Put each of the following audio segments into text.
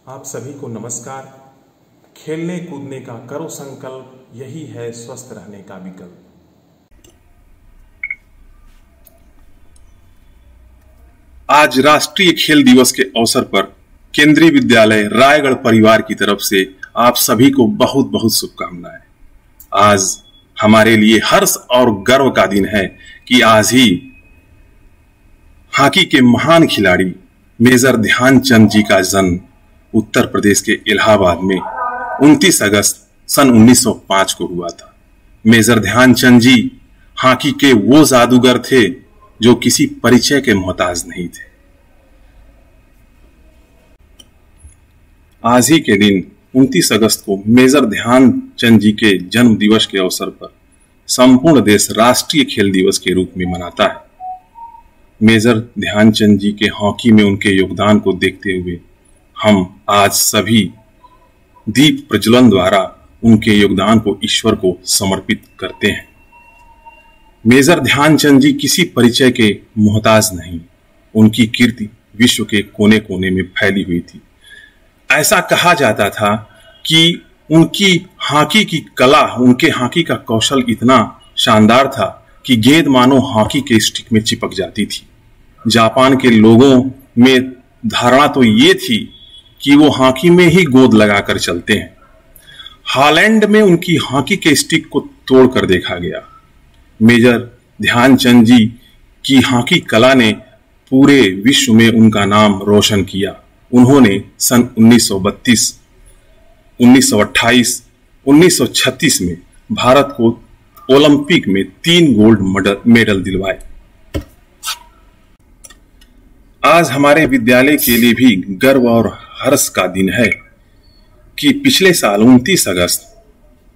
आप सभी को नमस्कार। खेलने कूदने का करो संकल्प, यही है स्वस्थ रहने का विकल्प। आज राष्ट्रीय खेल दिवस के अवसर पर केंद्रीय विद्यालय रायगढ़ परिवार की तरफ से आप सभी को बहुत बहुत शुभकामनाएं। आज हमारे लिए हर्ष और गर्व का दिन है कि आज ही हॉकी के महान खिलाड़ी मेजर ध्यानचंद जी का जन्म उत्तर प्रदेश के इलाहाबाद में 29 अगस्त सन 1905 को हुआ था। मेजर ध्यानचंद जी हॉकी के वो जादूगर थे जो किसी परिचय के मोहताज नहीं थे। आज ही के दिन 29 अगस्त को मेजर ध्यानचंद जी के जन्म दिवस के अवसर पर संपूर्ण देश राष्ट्रीय खेल दिवस के रूप में मनाता है। मेजर ध्यानचंद जी के हॉकी में उनके योगदान को देखते हुए हम आज सभी दीप प्रज्वलन द्वारा उनके योगदान को ईश्वर को समर्पित करते हैं। मेजर ध्यानचंद जी किसी परिचय के मोहताज नहीं, उनकी कीर्ति विश्व के कोने कोने में फैली हुई थी। ऐसा कहा जाता था कि उनकी हॉकी की कला, उनके हॉकी का कौशल इतना शानदार था कि गेंद मानो हॉकी के स्टिक में चिपक जाती थी। जापान के लोगों में धारणा तो ये थी कि वो हॉकी में ही गोद लगाकर चलते हैं। हॉलैंड में उनकी हॉकी के स्टिक को तोड़कर देखा गया। मेजर ध्यानचंद जी की हॉकी कला ने पूरे विश्व में उनका नाम रोशन किया। उन्होंने सन 1932, 1928, 1936 में भारत को ओलंपिक में 3 गोल्ड मेडल दिलवाए। आज हमारे विद्यालय के लिए भी गर्व और हर्ष का दिन है कि पिछले साल 29 अगस्त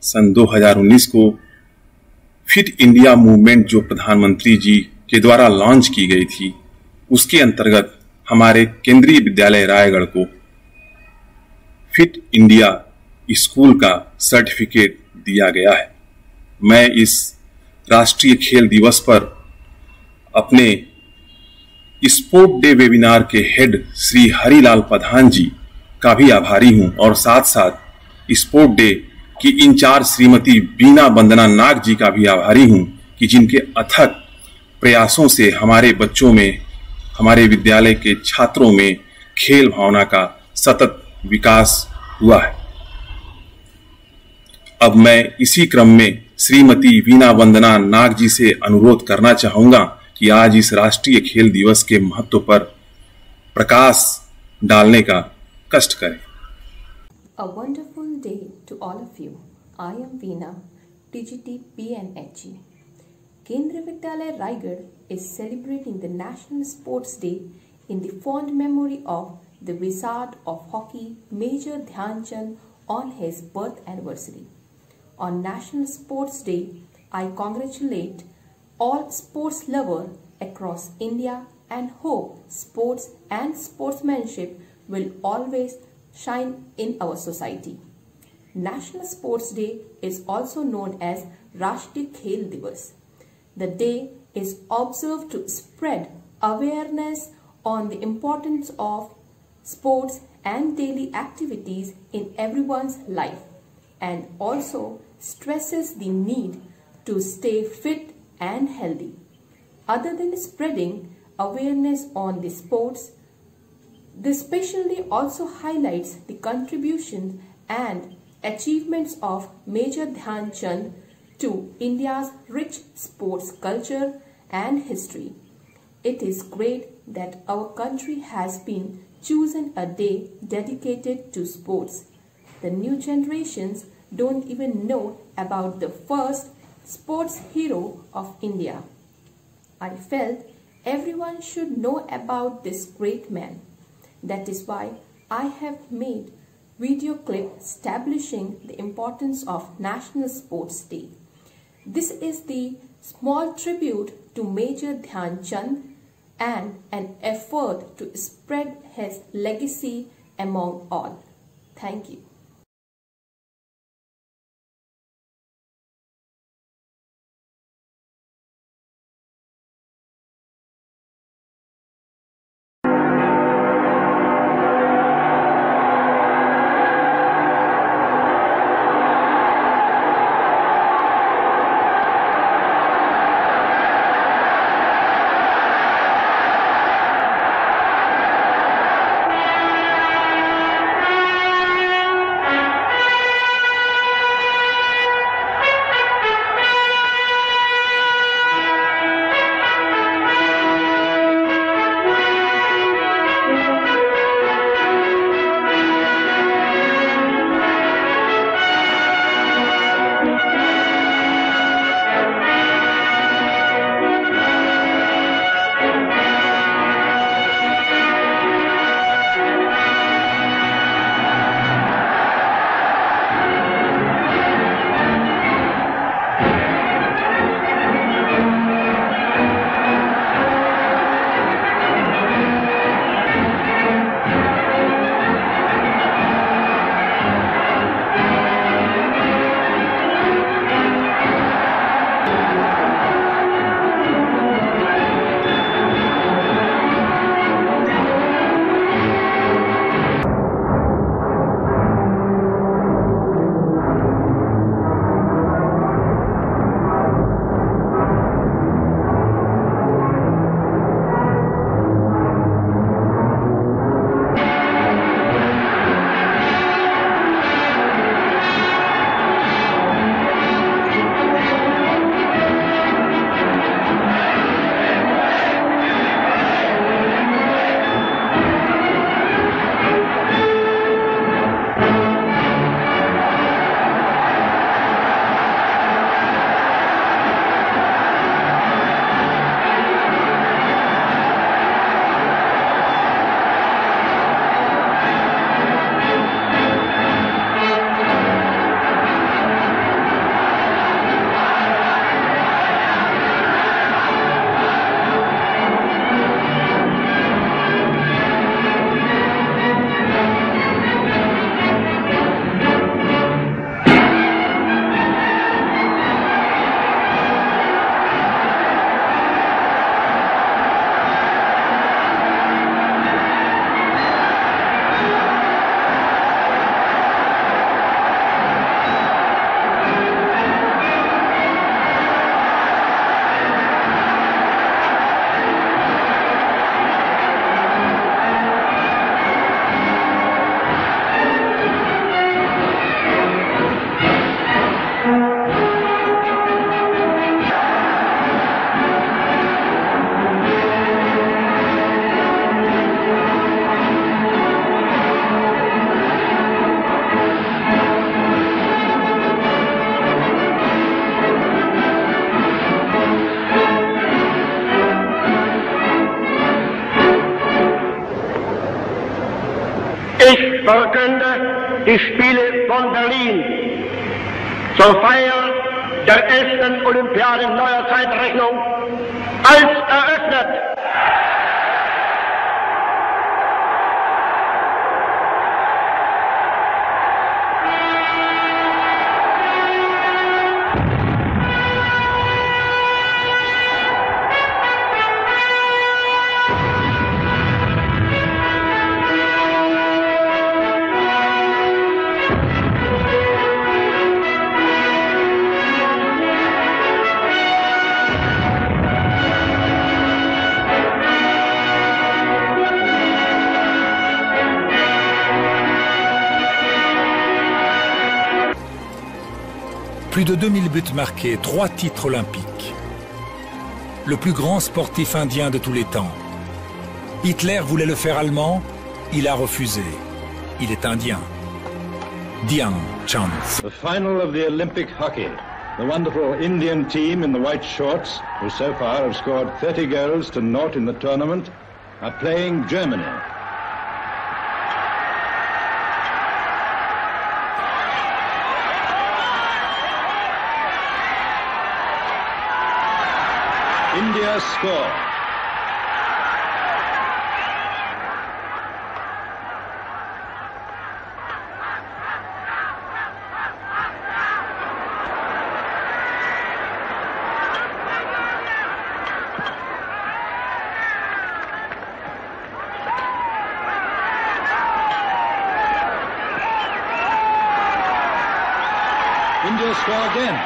सन 2019 को फिट इंडिया मूवमेंट जो प्रधानमंत्री जी के द्वारा लॉन्च की गई थी, उसके अंतर्गत हमारे केंद्रीय विद्यालय रायगढ़ को फिट इंडिया स्कूल का सर्टिफिकेट दिया गया है। मैं इस राष्ट्रीय खेल दिवस पर अपने स्पोर्ट डे वेबिनार के हेड श्री हरिलाल प्रधान जी का भी आभारी हूं और साथ साथ स्पोर्ट डे की इंचार्ज श्रीमती बीना वंदना नाग जी का भी आभारी हूं कि जिनके अथक प्रयासों से हमारे बच्चों में, हमारे विद्यालय के छात्रों में खेल भावना का सतत विकास हुआ है। अब मैं इसी क्रम में श्रीमती बीना वंदना नाग जी से अनुरोध करना चाहूंगा कि आज इस राष्ट्रीय खेल दिवस के महत्व पर प्रकाश डालने का कष्ट करें। A wonderful day to all of you. I am Veena, TGT PNHG. Kendriya Vidyalaya Raigad is celebrating the National Sports Day in the fond memory of the wizard of hockey, Major Dhyanchand, on his birth anniversary. On National Sports Day, I congratulate all sports lovers across India and hope sports and sportsmanship will always shine in our society. National Sports Day is also known as Rashtriya Khel Divas. The day is observed to spread awareness on the importance of sports and daily activities in everyone's life, and also stresses the need to stay fit and healthy. Other than spreading awareness on the sports, this specially also highlights the contributions and achievements of Major Dhyanchand to India's rich sports culture and history. It is great that our country has been chosen a day dedicated to sports. The new generations don't even know about the first sports hero of India. I felt everyone should know about this great man. That is why I have made video clip establishing the importance of National Sports Day. This is the small tribute to Major Dhyanchand and an effort to spread his legacy among all. Thank you. Ich verkünde die Spiele von Berlin zur Feier der 11. Olympiade neuer Zeitrechnung als eröffnet. Plus de 2000 buts marqués, 3 titres olympiques. Le plus grand sportif indien de tous les temps. Hitler voulait le faire allemand, il a refusé. Il est indien. Dhyan Chand. The final of the Olympic hockey. The wonderful Indian team in the white shorts, who so far have scored 30 goals to 0 in the tournament, are playing Germany. India score. India score again.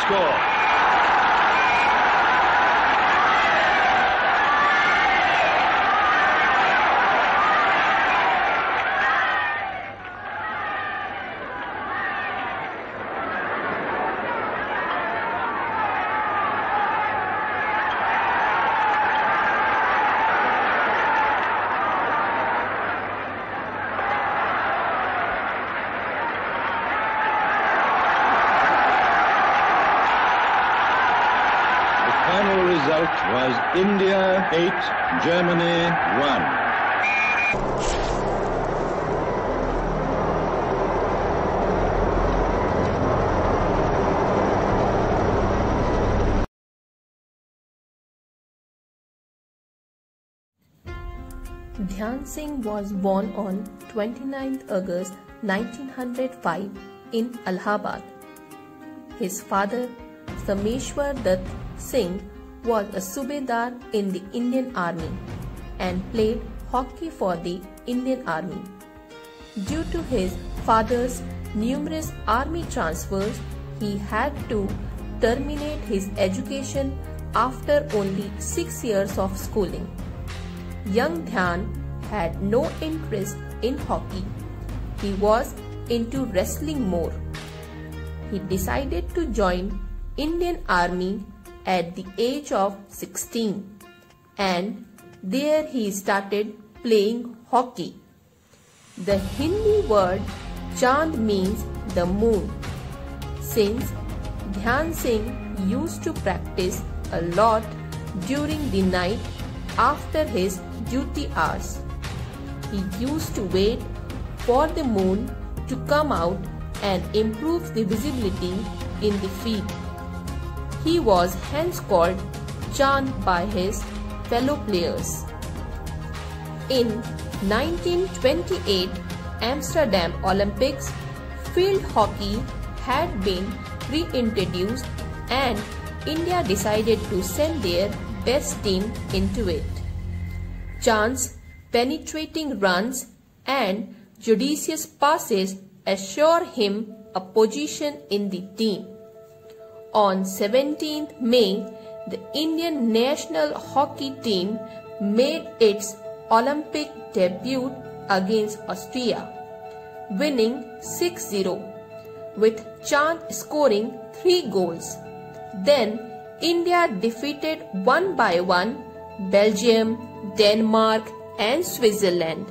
Score. Result was India 8, Germany 1. Dhyan Singh was born on 29th August 1905 in Allahabad. His father, Sameshwar Dutt Singh, was a Subedar in the Indian Army and played hockey for the Indian Army. Due to his father's numerous army transfers, he had to terminate his education after only 6 years of schooling. Young Dhyan had no interest in hockey. He was into wrestling more. He decided to join Indian Army at the age of 16 and there he started playing hockey. The Hindi word Chand means the moon. Since Dhyan Singh used to practice a lot during the night after his duty hours, he used to wait for the moon to come out and improve the visibility in the field. He was hence called Chand by his fellow players. In 1928 Amsterdam Olympics, field hockey had been reintroduced and India decided to send their best team into it. Chand's penetrating runs and judicious passes assure him a position in the team. On 17th May, the Indian national hockey team made its Olympic debut against Austria, winning 6-0, with Chand scoring 3 goals. Then India defeated one by one Belgium, Denmark and Switzerland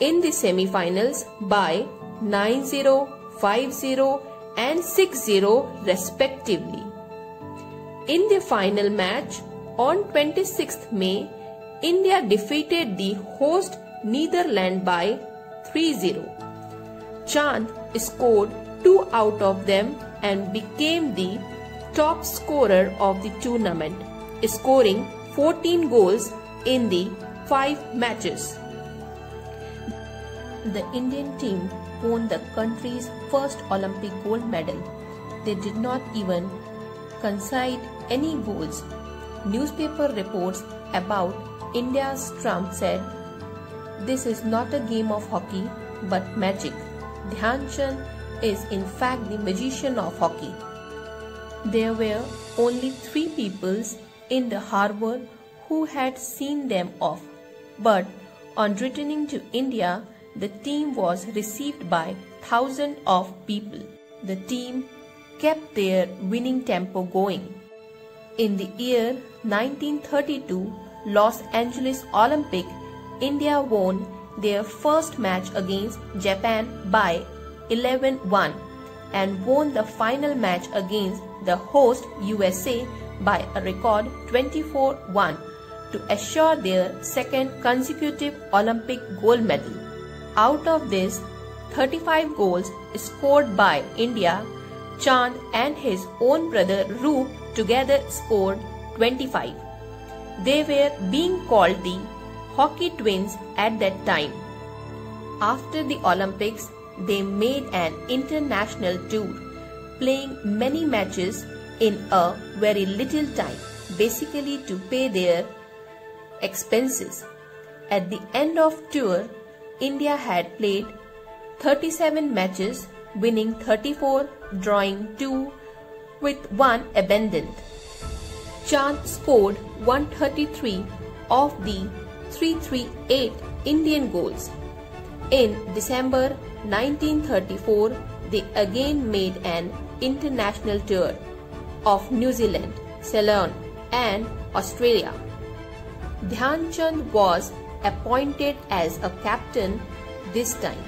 in the semi-finals by 9-0, 5-0 and 6-0 respectively. In the final match on 26th May, India defeated the host Netherlands by 3-0. Chand scored 2 out of them and became the top scorer of the tournament, scoring 14 goals in the 5 matches. The Indian team won the country's first Olympic gold medal. They did not even concede any goals. Newspaper reports about India's trump said, "This is not a game of hockey but magic. Dhyan Chand is in fact the magician of hockey." There were only 3 peoples in the harbour who had seen them off, but on returning to India, the team was received by thousands of people. The team kept their winning tempo going. In the year 1932 Los Angeles Olympic, India won their first match against Japan by 11-1 and won the final match against the host USA by a record 24-1 to assure their second consecutive Olympic gold medal. Out of this 35 goals scored by India, Chand and his own brother Roop together scored 25. They were being called the Hockey Twins at that time. After the Olympics, they made an international tour, playing many matches in a very little time, basically to pay their expenses. At the end of tour, India had played 37 matches, winning 34, drawing 2, with 1 abandoned. Chand scored 133 of the 338 Indian goals. In December 1934, they again made an international tour of New Zealand, Ceylon and Australia. Dhyan Chand was appointed as a captain this time.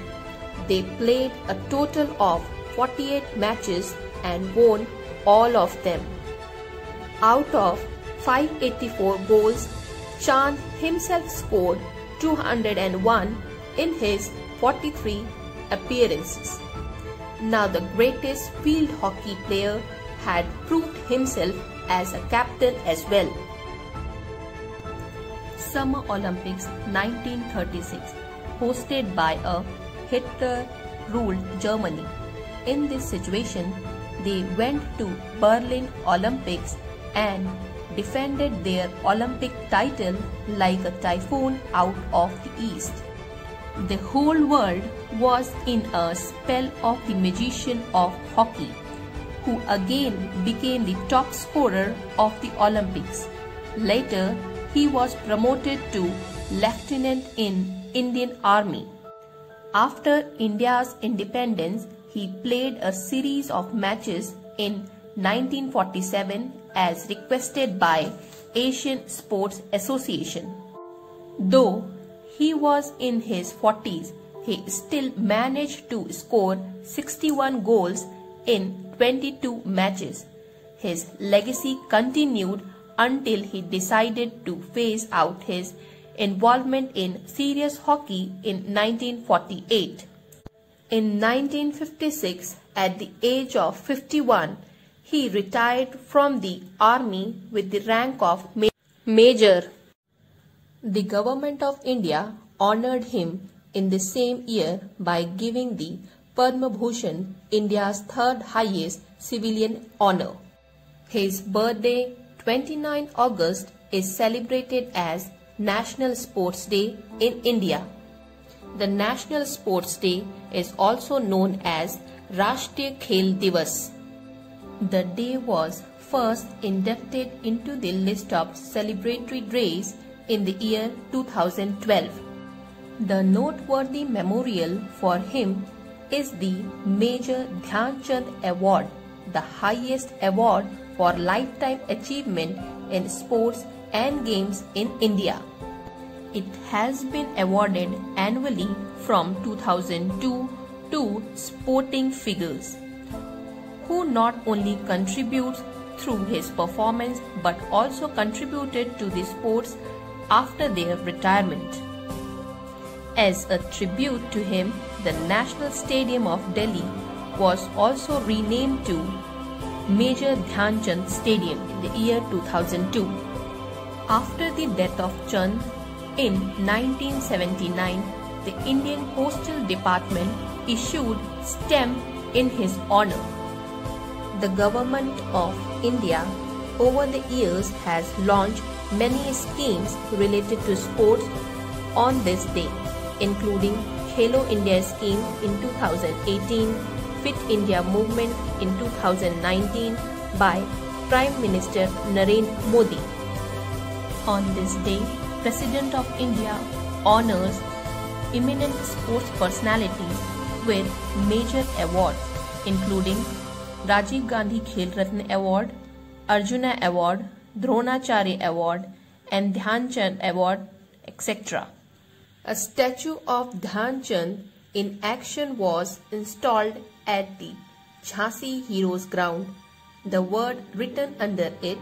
They played a total of 48 matches and won all of them. Out of 584 goals, Chand himself scored 201 in his 43 appearances. Now the greatest field hockey player had proved himself as a captain as well. Summer Olympics 1936, hosted by a Hitler-ruled Germany. In this situation, they went to Berlin Olympics and defended their Olympic title like a typhoon out of the east. The whole world was in a spell of the magician of hockey, who again became the top scorer of the Olympics. Later, he was promoted to lieutenant in Indian Army. After India's independence, he played a series of matches in 1947 as requested by Asian Sports Association. Though he was in his 40s, he still managed to score 61 goals in 22 matches. His legacy continued until he decided to phase out his involvement in serious hockey in 1948. In 1956, at the age of 51, he retired from the army with the rank of Major. The Government of India honored him in the same year by giving the Padma Bhushan, India's third highest civilian honor. His birthday, 29 August, is celebrated as National Sports Day in India. The National Sports Day is also known as Rashtriya Khel Divas. The day was first inducted into the list of celebratory days in the year 2012. The noteworthy memorial for him is the Major Dhyan Chand Award, the highest award for lifetime achievement in sports and games in India. It has been awarded annually from 2002 to sporting figures, who not only contributes through his performance but also contributed to the sports after their retirement. As a tribute to him, the National Stadium of Delhi was also renamed to Major Dhyan Chand Stadium in the year 2002. After the death of Chand in 1979, the Indian Postal Department issued stamp in his honor. The Government of India over the years has launched many schemes related to sports on this day, including Khelo India scheme in 2018, Fit India movement in 2019 by Prime Minister Narendra Modi. On this day, President of India honors eminent sports personalities with major awards, including Rajiv Gandhi Khel Ratna Award, Arjuna Award, Dronacharya Award, and Dhyan Chand Award, etc. A statue of Dhyan Chand in action was installed at the Jhansi Heroes Ground. The word written under it,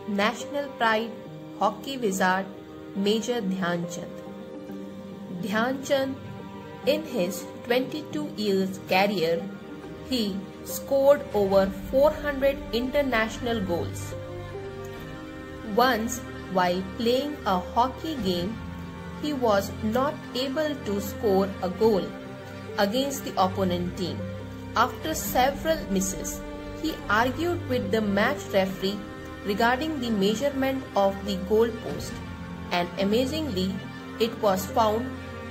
National Pride, Hockey Wizard, Major Dhyan Chand. Dhyan Chand, in his 22 years career, he scored over 400 international goals. Once, while playing a hockey game, he was not able to score a goal against the opponent team. After several misses, he argued with the match referee regarding the measurement of the goal post, and amazingly, it was found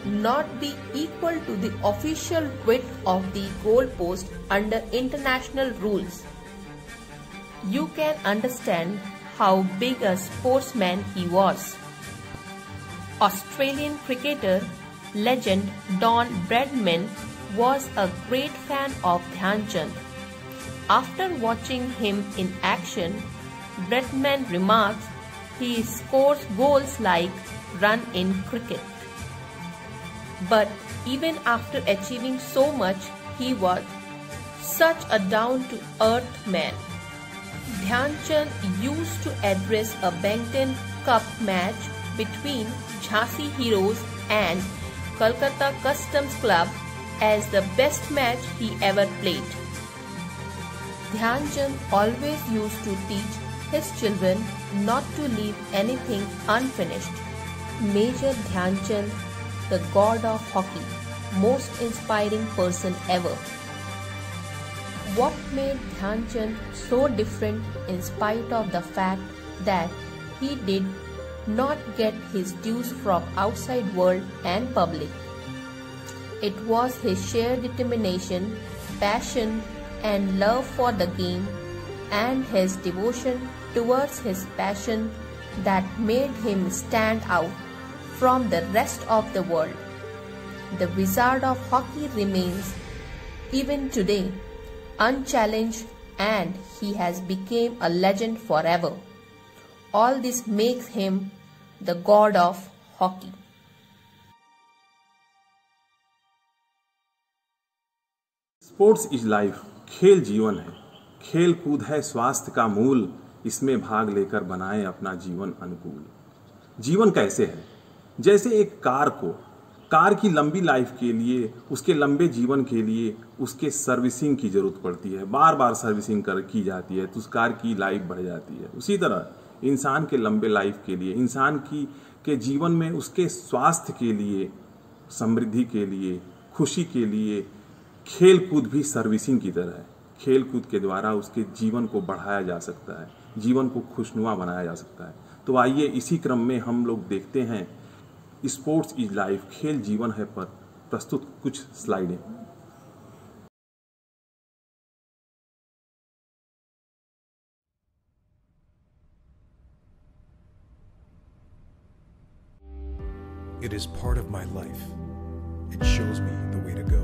not be equal to the official width of the goal post under international rules. You can understand how big a sportsman he was. Australian cricketer legend Don Bradman was a great fan of Dhyan Chand. After watching him in action, Bradman remarks he scores goals like run in cricket. But even after achieving so much, he was such a down-to-earth man. Dhyan Chand used to address a Bankton Cup match between Jhansi Heroes and Kolkata Customs Club as the best match he ever played. Dhyan Chand always used to teach his children not to leave anything unfinished. Major Dhyan Chand, the god of hockey, most inspiring person ever. What made Dhyan Chand so different in spite of the fact that he did not get his dues from outside world and public? It was his sheer determination, passion and love for the game and his devotion towards his passion that made him stand out from the rest of the world. The Wizard of Hockey remains, even today, unchallenged, and he has become a legend forever. All this makes him the god of hockey. Sports is life, खेल जीवन है, खेल कूद है स्वास्थ्य का मूल, इसमें भाग लेकर बनाएं अपना जीवन अनुकूल। जीवन कैसे है? जैसे एक कार को कार की लंबी लाइफ के लिए, उसके लंबे जीवन के लिए उसके सर्विसिंग की ज़रूरत पड़ती है, बार बार सर्विसिंग की जाती है तो उस कार की लाइफ बढ़ जाती है। उसी तरह इंसान के लंबे लाइफ के लिए, इंसान के जीवन में उसके स्वास्थ्य के लिए, समृद्धि के लिए, खुशी के लिए खेल कूद भी सर्विसिंग की तरह है। खेल कूद के द्वारा उसके जीवन को बढ़ाया जा सकता है, जीवन को खुशनुमा बनाया जा सकता है। तो आइए इसी क्रम में हम लोग देखते हैं स्पोर्ट्स इज लाइफ, खेल जीवन है पर प्रस्तुत कुछ स्लाइडें। It is part of my life. It shows me the way to go.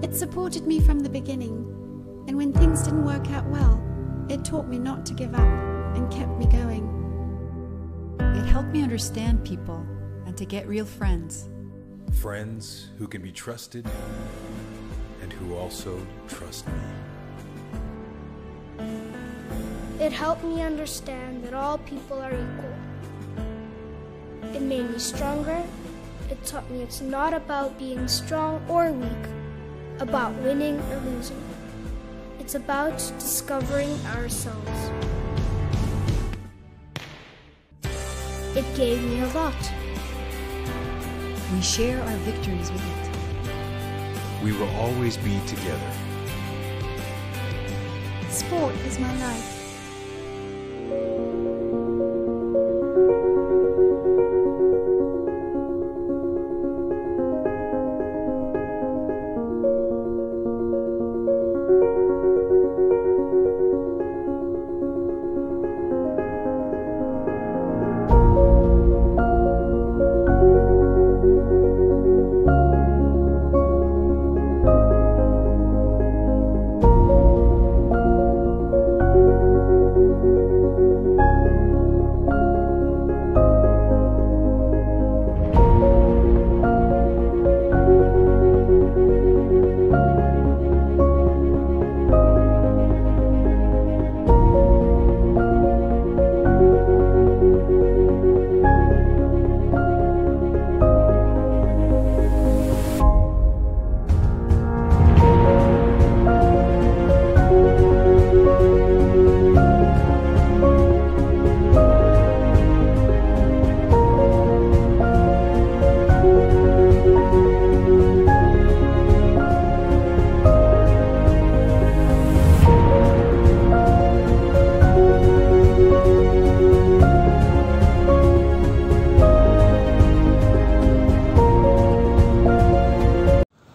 It supported me from the beginning, and when things didn't work out well, it taught me not to give up and kept me going. It helped me understand people and to get real friends. Friends who can be trusted and who also trust me. It helped me understand that all people are equal. It made me stronger. It taught me it's not about being strong or weak, about winning or losing. It's about discovering ourselves. It gave me a lot. We share our victories with it. We will always be together. Sport is my life.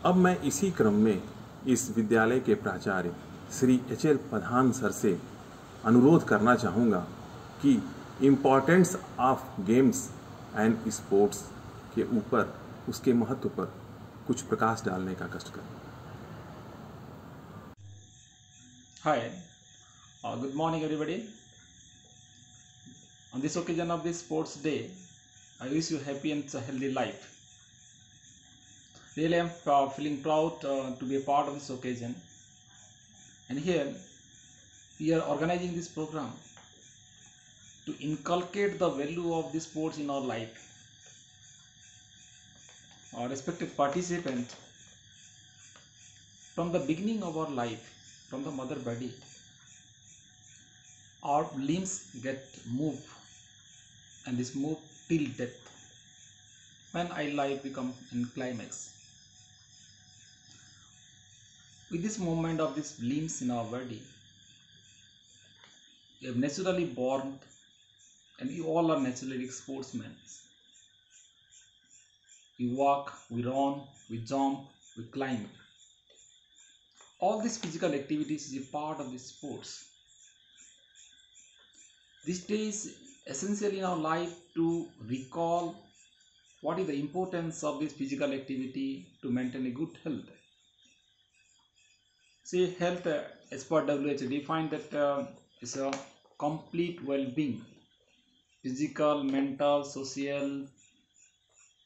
अब मैं इसी क्रम में इस विद्यालय के प्राचार्य Shri HL. प्रधान sir से अनुरोध करना चाहूँगा कि importance of games and sports के ऊपर, उसके महत्व पर कुछ प्रकाश डालने का कष्ट करें। Hi, good morning everybody. On this occasion of this sports day, I wish you happy and healthy life. Really, I am feeling proud to be a part of this occasion. And here, we are organizing this program to inculcate the value of the sports in our life. Our respective participant, from the beginning of our life, from the mother body, our limbs get moved, and this move till death, when our life becomes in climax. With this movement of these limbs in our body, we are naturally born, and we all are naturally sportsmen. We walk, we run, we jump, we climb. All these physical activities is a part of the sports. This day is essential in our life to recall what is the importance of this physical activity to maintain a good health. See, health as per WHO defined that is a complete well-being, physical, mental, social,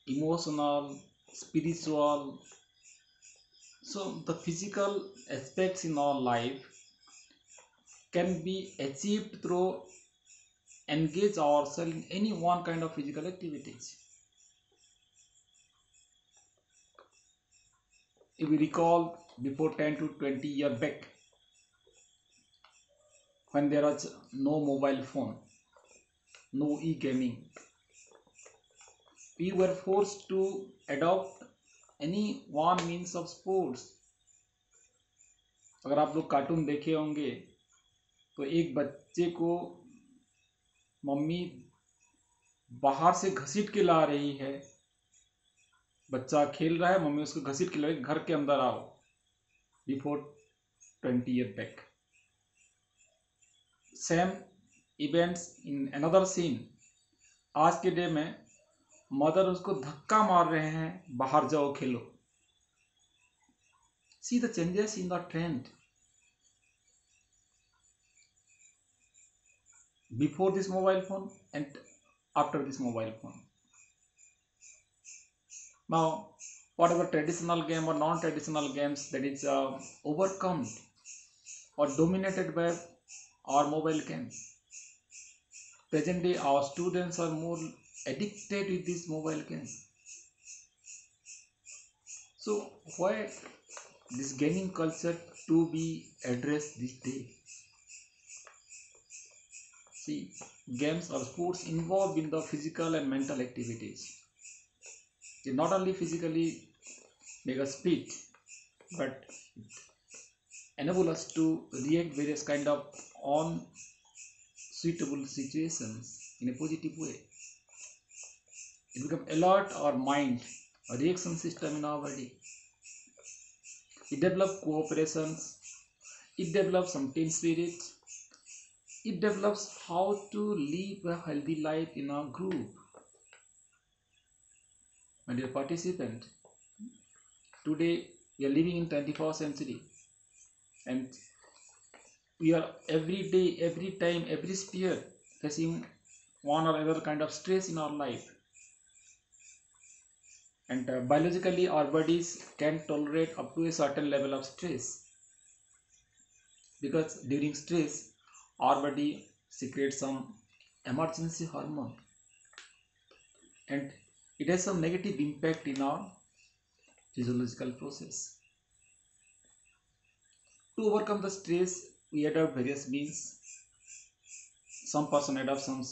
emotional, spiritual. So the physical aspects in our life can be achieved through engage ourselves in any one kind of physical activities. if we recall before 10 to 20 years back, when there was no mobile phone, no e-gaming, we were forced to adopt any one means of sports. अगर आप लोग cartoon देखे होंगे तो एक बच्चे को mummy बाहर से घसीट के ला रही है, बच्चा खेल रहा है, मम्मी उसको घसीट के ला रही, घर के अंदर आओ. Before 20 years back, same events in another scene. आज के डे में मदर उसको धक्का मार रहे हैं, बाहर जाओ खेलो. See the changes in the trend. Before this mobile phone and after this mobile phone. Now, whatever traditional game or non-traditional games that is overcome or dominated by our mobile games. Present day, our students are more addicted with these mobile games. So, why this gaming culture to be addressed this day? See, games or sports involved in the physical and mental activities. It not only physically make us fit, but enable us to react various kind of unsuitable situations in a positive way. It becomes alert our mind, a reaction system in our body. It develops cooperations. It develops some team spirit. It develops how to live a healthy life in a group. My dear participant, today we are living in 21st century and we are every day, every time, every sphere facing one or other kind of stress in our life. And biologically our bodies can tolerate up to a certain level of stress, because during stress our body secretes some emergency hormone and it has some negative impact in our physiological process. To overcome the stress, we adopt various means. Some person adopt some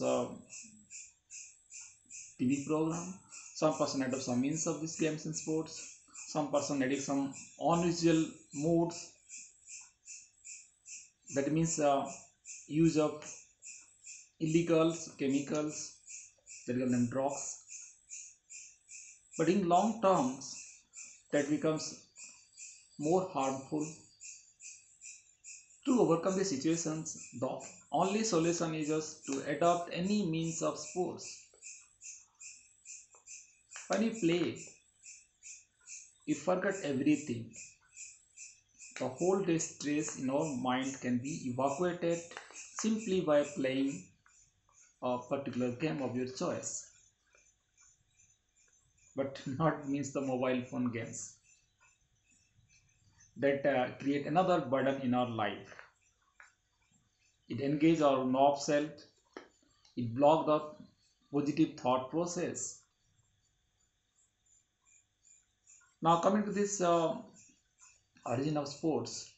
TV program, some person adopt some means of these games and sports, some person adopt some unusual modes, that means use of illegal chemicals, that call them drugs. But in long terms, that becomes more harmful. To overcome the situations, the only solution is just to adopt any means of sports. When you play, you forget everything. The whole day stress in our mind can be evacuated simply by playing a particular game of your choice. But not means the mobile phone games that create another burden in our life. It engages our nerve cell. It blocks the positive thought process. Now coming to this origin of sports.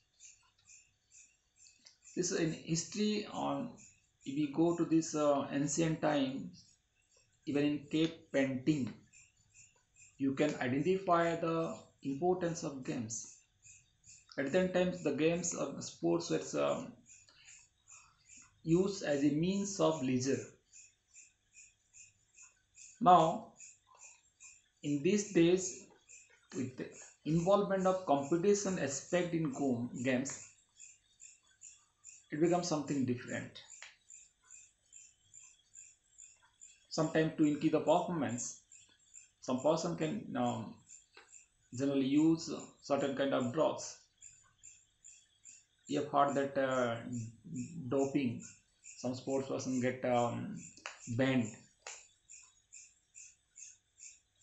This in history on, if we go to this ancient times, even in cave painting, you can identify the importance of games. At that time, the games or sports were used as a means of leisure. Now, in these days, with the involvement of competition aspect in games, it becomes something different. Sometimes to increase the performance, some person can generally use certain kind of drugs. You have heard that doping, some sports person get banned.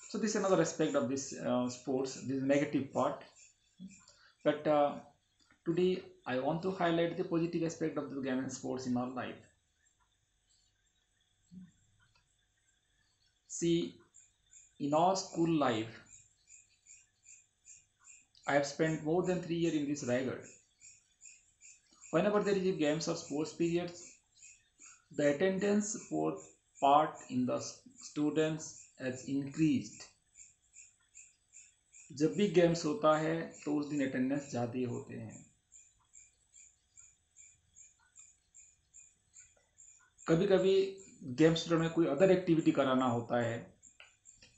So this is another aspect of this sports, this negative part. But today I want to highlight the positive aspect of the game and sports in our life. See, in our school life, I have spent more than 3 years in this Raigad. Whenever there is a games or sports periods, the attendance for part in the students has increased. जब भी games होता है तो उस दिन attendance ज़्यादा होते हैं. कभी कभी गेम्स में कोई अदर एक्टिविटी कराना होता है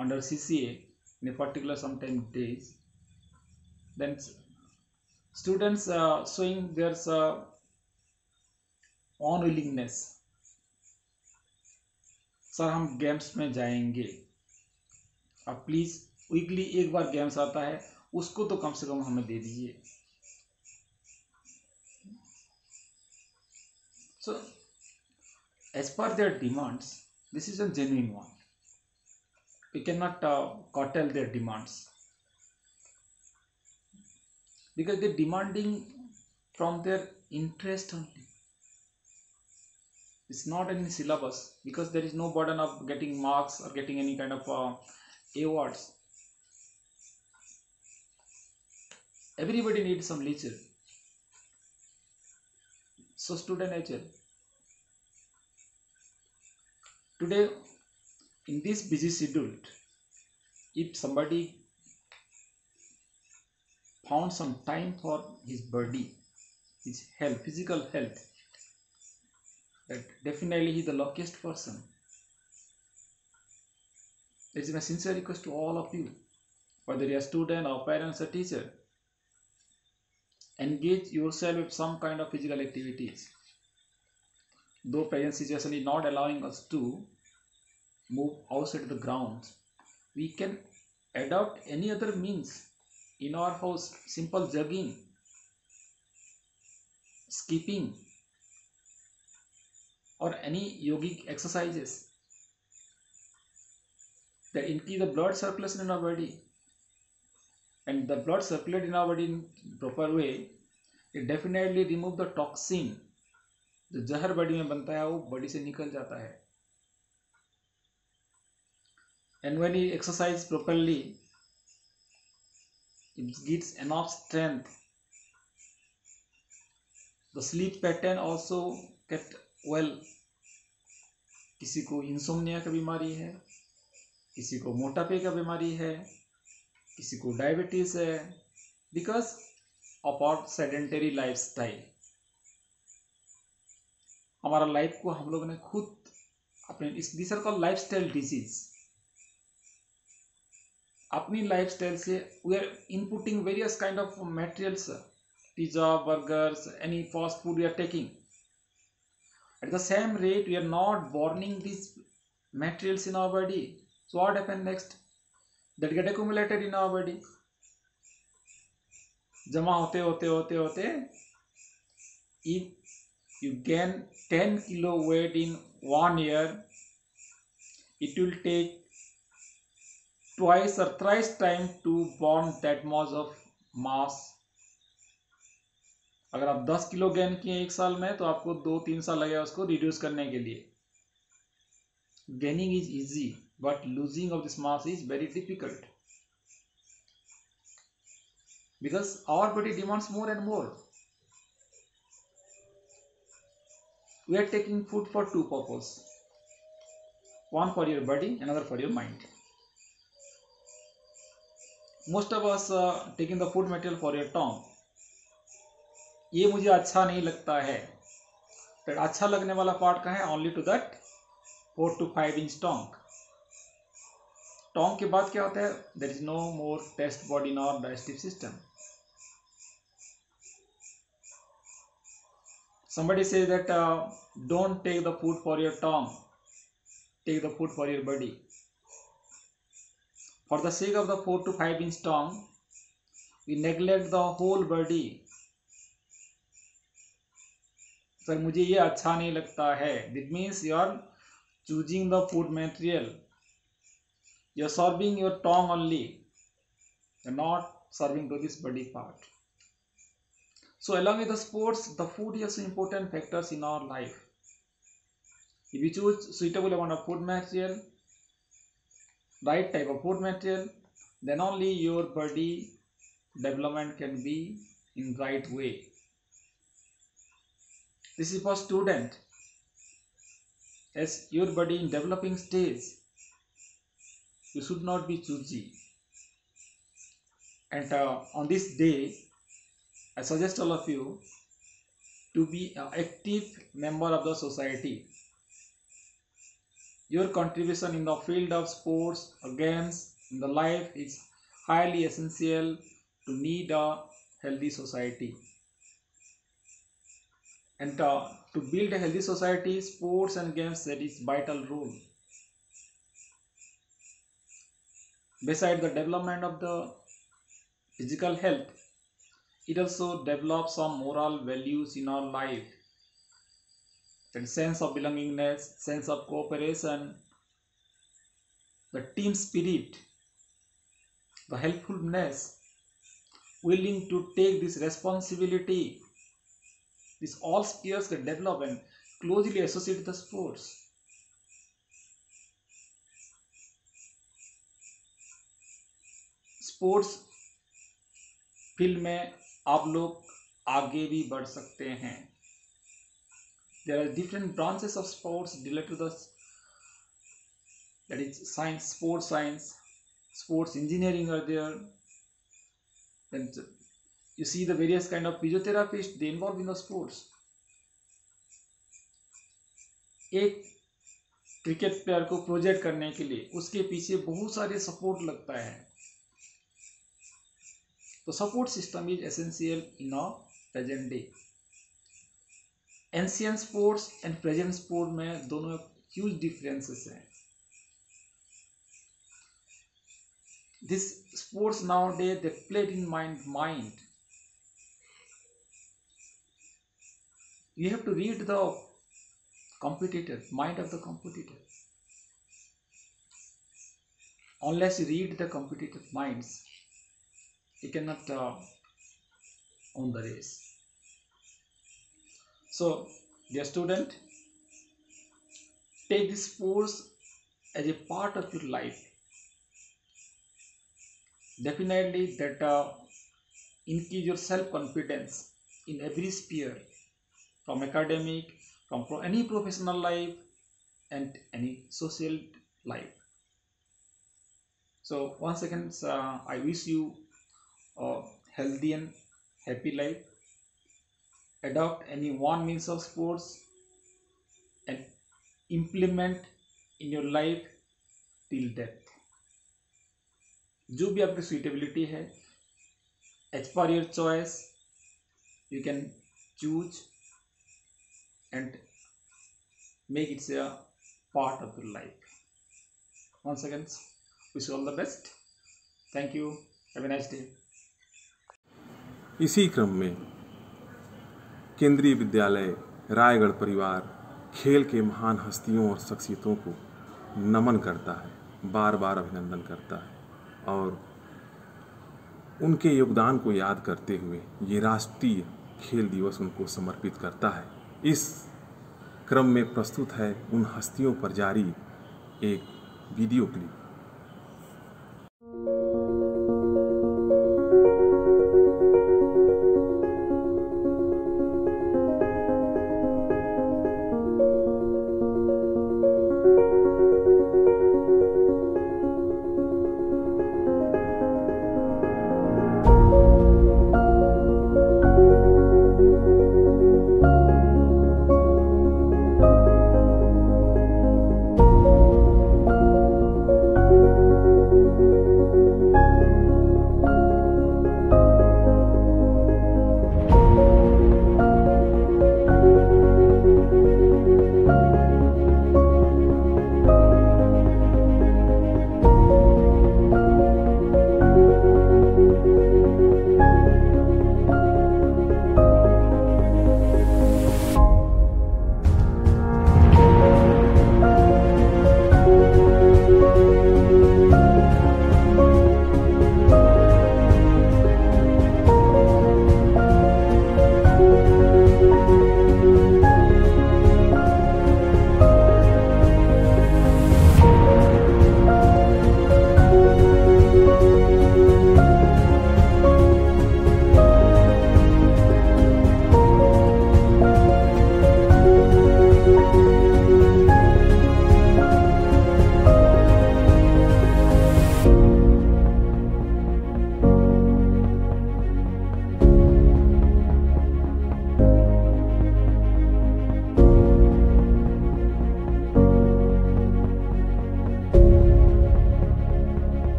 under CCA in a particular sometime days, then students showing their unwillingness. Sir हम गेम्स में जाएंगे, आप प्लीज वीकली एक बार गेम्स आता है उसको तो कम से कम हमें दे दीजिए. So as per their demands, this is a genuine one. We cannot curtail their demands because they're demanding from their interest only. It's not any syllabus because there is no burden of getting marks or getting any kind of awards. Everybody needs some leisure. So student nature. Today, in this busy schedule, if somebody found some time for his body, his health, physical health, that definitely he is the luckiest person. It is my sincere request to all of you, whether you are a student or parents or teacher, engage yourself with some kind of physical activities. Though present situation is not allowing us to move outside the grounds, we can adopt any other means in our house. Simple jogging, skipping, or any yogic exercises that increase the blood circulation in our body. And the blood circulate in our body in proper way, it definitely remove the toxin. जो जहर body में बनता है वो body से निकल जाता है. And when you exercise properly, it gives enough strength. The sleep pattern also get well. किसी को इंसोम्निया का बीमारी है, किसी को मोटापे का बीमारी है, किसी को डायबिटीज है, because of our sedentary lifestyle. हमारा लाइफ को हम लोगों ने खुद अपने this are called lifestyle disease. अपनी लाइफस्टाइल से we are inputting various kind of materials, pizza, burgers, any fast food we are taking. At the same rate, we are not burning these materials in our body. So what happens next? That get accumulated in our body. जमा होते होते होते होते, if you gain 10 kilo weight in 1 year, it will take twice or thrice time to burn that much of mass. अगर आप 10 kilo gain किए एक साल में तो आपको 2-3 साल लगेगा उसको रिड्यूस करने के लिए. Gaining is easy, but losing of this mass is very difficult because our body demands more and more. We are taking food for two purposes, one for your body, another for your mind. Most of us taking the food material for your tongue. ये मुझे अच्छा नहीं लगता है. तो अच्छा लगने वाला पार्ट का है only to that 4 to 5 inch tongue. Tongue के बाद क्या होता है? There is no more taste bud in our digestive system. Somebody says that don't take the food for your tongue, take the food for your body. For the sake of the 4 to 5 inch tongue, we neglect the whole body. Sir मुझे ये अच्छा नहीं लगता है. That means you are choosing the food material. You are serving your tongue only. You are not serving to this body part. So along with the sports, the food is also important factors in our life. If you choose suitable amount of food material, right type of food material, then only your body development can be in right way. This is for student. As your body in developing stage, you should not be choosy. And on this day, I suggest all of you to be an active member of the society. Your contribution in the field of sports or games in the life is highly essential to lead a healthy society. And to build a healthy society, sports and games that is vital role. Besides the development of the physical health, it also develops some moral values in our life. And sense of belongingness, sense of cooperation, the team spirit, the helpfulness, willing to take this responsibility. This all spheres get developed and closely associated with the sports. Sports field में आप लोग आगे भी बढ़ सकते हैं. There are different branches of sports related to the, that is science, sports engineering are there. Then you see the various kind of physiotherapists, they involved in the sports. एक cricket player को project करने के लिए उसके पीछे बहुत सारे support लगता है. तो support system is essential in a present day. Ancient sports and present sport में दोनों ह्यूज डिफरेंसेस हैं. This sports now day they played in mind. You have to read the competitor, mind of the competitor. Unless you read the competitor minds, you cannot own the race. So, dear student, take this sports as a part of your life. Definitely that increase your self-confidence in every sphere, from academic, from any professional life and any social life. So once again, I wish you a healthy and happy life. Adopt any one means of sports and implement in your life till death. जो भी आपकी suitability है, as per your choice, you can choose and make it a part of your life. Once again, wish you all the best. Thank you. Have a nice day. इसी क्रम में केंद्रीय विद्यालय रायगढ़ परिवार खेल के महान हस्तियों और शख्सियतों को नमन करता है, बार बार अभिनंदन करता है और उनके योगदान को याद करते हुए ये राष्ट्रीय खेल दिवस उनको समर्पित करता है. इस क्रम में प्रस्तुत है उन हस्तियों पर जारी एक वीडियो क्लिप.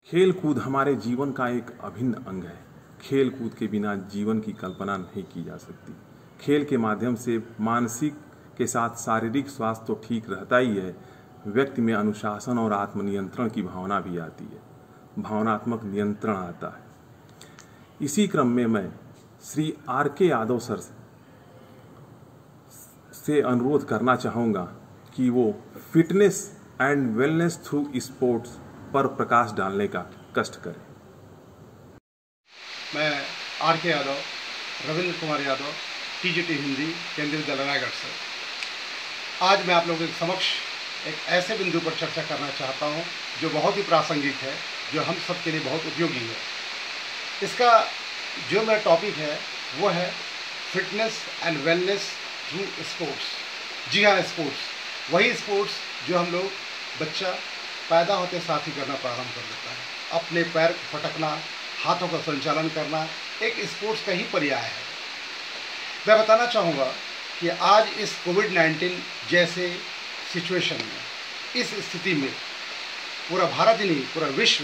खेल कूद हमारे जीवन का एक अभिन्न अंग है। खेल कूद के बिना जीवन की कल्पना नहीं की जा सकती। खेल के माध्यम से मानसिक के साथ शारीरिक स्वास्थ्य तो ठीक रहता ही है, व्यक्ति में अनुशासन और आत्मनियंत्रण की भावना भी आती है, भावनात्मक नियंत्रण आता है। इसी क्रम में मैं श्री R.K. यादव सर से अनुरोध करना चाहूँगा कि वो fitness and wellness through sports पर प्रकाश डालने का कष्ट करें। मैं R.K. यादव, रविंद्र कुमार यादव, TGT हिंदी, केंद्रीय विद्यालय रायगढ़ से आज मैं आप लोगों के समक्ष एक ऐसे बिंदु पर चर्चा करना चाहता हूं जो बहुत ही प्रासंगिक है, जो हम सब के लिए बहुत उपयोगी है। इसका जो मेरा टॉपिक है वो है fitness and wellness through sports. जी हाँ, स्पोर्ट्स, वही स्पोर्ट्स जो हम लोग बच्चा पैदा होते साथ ही करना प्रारंभ कर देता है। अपने पैर फटकना, हाथों का संचालन करना एक स्पोर्ट्स का ही पर्याय है। मैं बताना चाहूँगा कि आज इस कोविड-19 जैसे सिचुएशन में, इस स्थिति में पूरा भारत ही नहीं, पूरा विश्व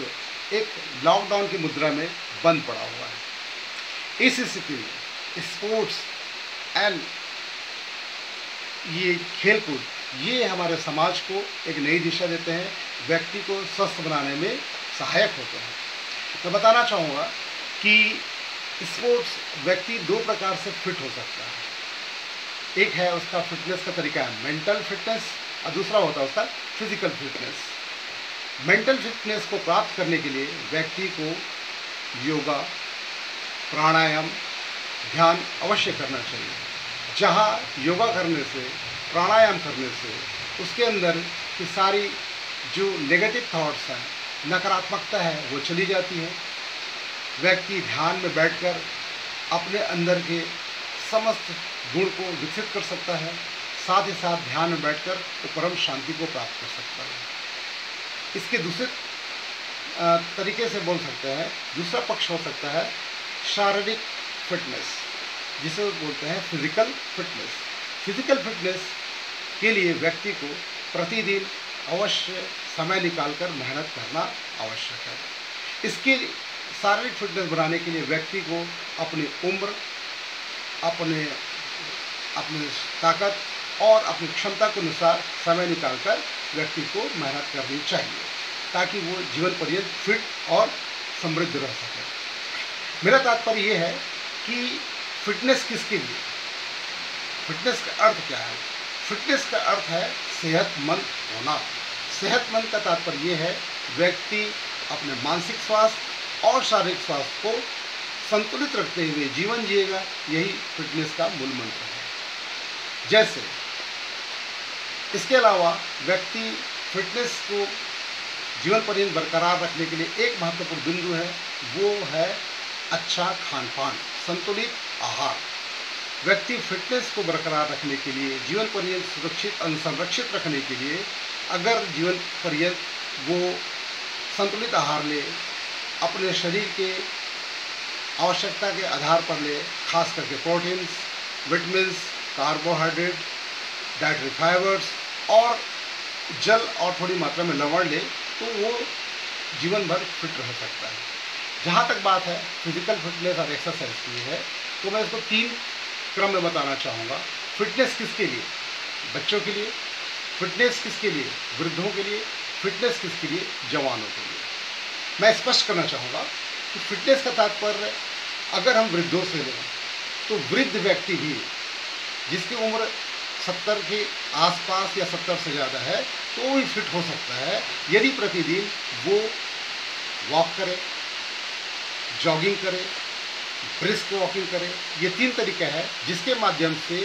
एक लॉकडाउन की मुद्रा में बंद पड़ा हुआ है। इस स्थिति में स्पोर्ट्स एंड ये खेलकूद, ये हमारे समाज को एक नई दिशा देते हैं, व्यक्ति को स्वस्थ बनाने में सहायक होते हैं। मैं बताना चाहूँगा कि स्पोर्ट्स व्यक्ति दो प्रकार से फिट हो सकता है। एक है उसका फिटनेस का तरीका है मेंटल फिटनेस, और दूसरा होता है उसका फिजिकल फिटनेस। मेंटल फिटनेस को प्राप्त करने के लिए व्यक्ति को योगा, प्राणायाम, ध्यान अवश्य करना चाहिए। जहाँ योगा करने से, प्राणायाम करने से उसके अंदर की सारी जो नेगेटिव थॉट्स हैं, नकारात्मकता है, वो चली जाती है। व्यक्ति ध्यान में बैठकर अपने अंदर के समस्त गुण को विकसित कर सकता है, साथ ही साथ ध्यान में बैठकर वो परम शांति को प्राप्त कर सकता है। इसके दूसरे तरीके से बोल सकते हैं, दूसरा पक्ष हो सकता है शारीरिक फिटनेस, जिसे बोलते हैं फिजिकल फिटनेस। फिजिकल फिटनेस के लिए व्यक्ति को प्रतिदिन अवश्य समय निकालकर मेहनत करना आवश्यक है। इसके शारीरिक फिटनेस बनाने के लिए व्यक्ति को अपनी उम्र, अपने ताकत और अपनी क्षमता के अनुसार समय निकालकर व्यक्ति को मेहनत करनी चाहिए, ताकि वो जीवन पर्यंत फिट और समृद्ध रह सके। मेरा तात्पर्य ये है कि फिटनेस किसके लिए, फिटनेस का अर्थ क्या है? फिटनेस का अर्थ है सेहतमंद होना। सेहतमंद का तात्पर्य ये है व्यक्ति अपने मानसिक स्वास्थ्य और शारीरिक स्वास्थ्य को संतुलित रखते हुए जीवन जिएगा, यही फिटनेस का मूल मंत्र है। जैसे इसके अलावा व्यक्ति फिटनेस को जीवन पर्यंत बरकरार रखने के लिए एक महत्वपूर्ण बिंदु है, वो है अच्छा खान पान, संतुलित आहार। व्यक्ति फिटनेस को बरकरार रखने के लिए, जीवन पर्यंत सुरक्षित संरक्षित रखने के लिए अगर जीवन पर्यंत वो संतुलित आहार ले, अपने शरीर के आवश्यकता के आधार पर ले, खास करके proteins, vitamins, carbohydrate, dietary fibres और जल और थोड़ी मात्रा में लवण ले, तो वो जीवन भर फिट रह सकता है। जहाँ तक बात है फिजिकल फिटनेस और एक्सरसाइज की है, तो मैं इसको 3 क्रम में बताना चाहूँगा। फिटनेस किसके लिए? बच्चों के लिए। फिटनेस किसके लिए? वृद्धों के लिए। फिटनेस किसके लिए? जवानों के लिए। मैं स्पष्ट करना चाहूँगा कि फिटनेस का तात्पर्य अगर हम वृद्धों से लें तो वृद्ध व्यक्ति भी जिसकी उम्र 70 के आसपास या 70 से ज़्यादा है, तो वो भी फिट हो सकता है यदि प्रतिदिन वो वॉक करे, जॉगिंग करे, ब्रिस्क वॉकिंग करे। ये 3 तरीका है जिसके माध्यम से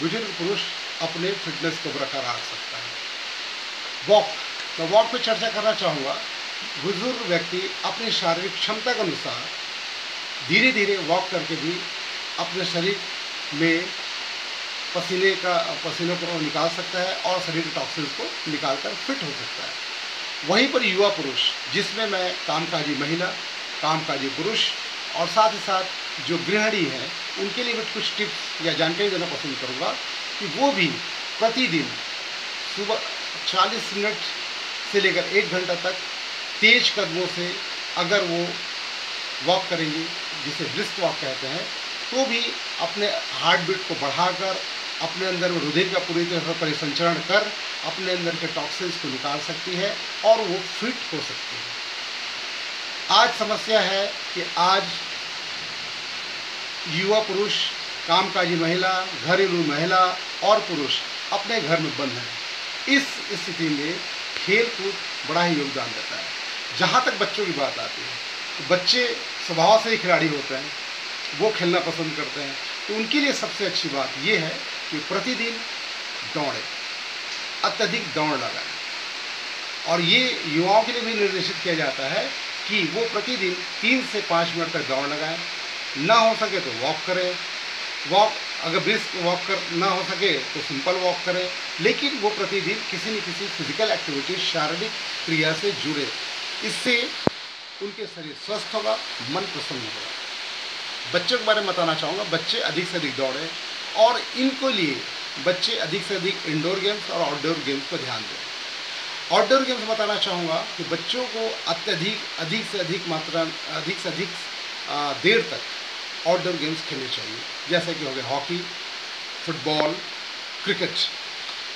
बुजुर्ग पुरुष अपने फिटनेस को बरकरार रख सकता है। वॉक, तो वॉक पे चर्चा करना चाहूँगा। बुजुर्ग व्यक्ति अपनी शारीरिक क्षमता के अनुसार धीरे धीरे वॉक करके भी अपने शरीर में पसीने को निकाल सकता है और शरीर के टॉक्सिन्स को निकालकर फिट हो सकता है। वहीं पर युवा पुरुष, जिसमें मैं कामकाजी महिला, कामकाजी पुरुष और साथ ही साथ जो गृहिणी हैं, उनके लिए भी कुछ टिप्स या जानकारी देना पसंद करूँगा कि वो भी प्रतिदिन सुबह 40 मिनट से लेकर 1 घंटा तक तेज कदमों से अगर वो वॉक करेंगे, जिसे ब्रिस्क वॉक कहते हैं, तो भी अपने हार्ट बीट को बढ़ाकर अपने अंदर में रुधिर का पूरी तरह से परिसंचरण कर अपने अंदर के टॉक्सिन्स को निकाल सकती है और वो फिट हो सकती है। आज समस्या है कि आज युवा पुरुष, कामकाजी महिला, घरेलू महिला और पुरुष अपने घर में बंद हैं। इस स्थिति में खेल कूद बड़ा ही योगदान देता है। जहाँ तक बच्चों की बात आती है तो बच्चे स्वभाव से ही खिलाड़ी होते हैं, वो खेलना पसंद करते हैं। तो उनके लिए सबसे अच्छी बात ये है कि प्रतिदिन दौड़ें, अत्यधिक दौड़ लगाएं। और ये युवाओं के लिए भी निर्देशित किया जाता है कि वो प्रतिदिन 3 से 5 मिनट तक दौड़ लगाएं। ना हो सके तो वॉक करें। वॉक अगर ब्रिस्क वॉक कर ना हो सके तो सिंपल वॉक करें, लेकिन वो प्रतिदिन किसी न किसी फिजिकल एक्टिविटी, शारीरिक क्रिया से जुड़े। इससे उनके शरीर स्वस्थ होगा, मन प्रसन्न होगा। बच्चों के बारे में बताना चाहूँगा, बच्चे अधिक से अधिक दौड़ें और इनको लिए बच्चे अधिक से अधिक इंडोर गेम्स और आउटडोर गेम्स पर ध्यान दें। आउटडोर गेम्स बताना चाहूँगा कि बच्चों को अधिक से अधिक देर तक आउटडोर गेम्स खेलने चाहिए, जैसे कि हो गए हॉकी, फुटबॉल, क्रिकेट।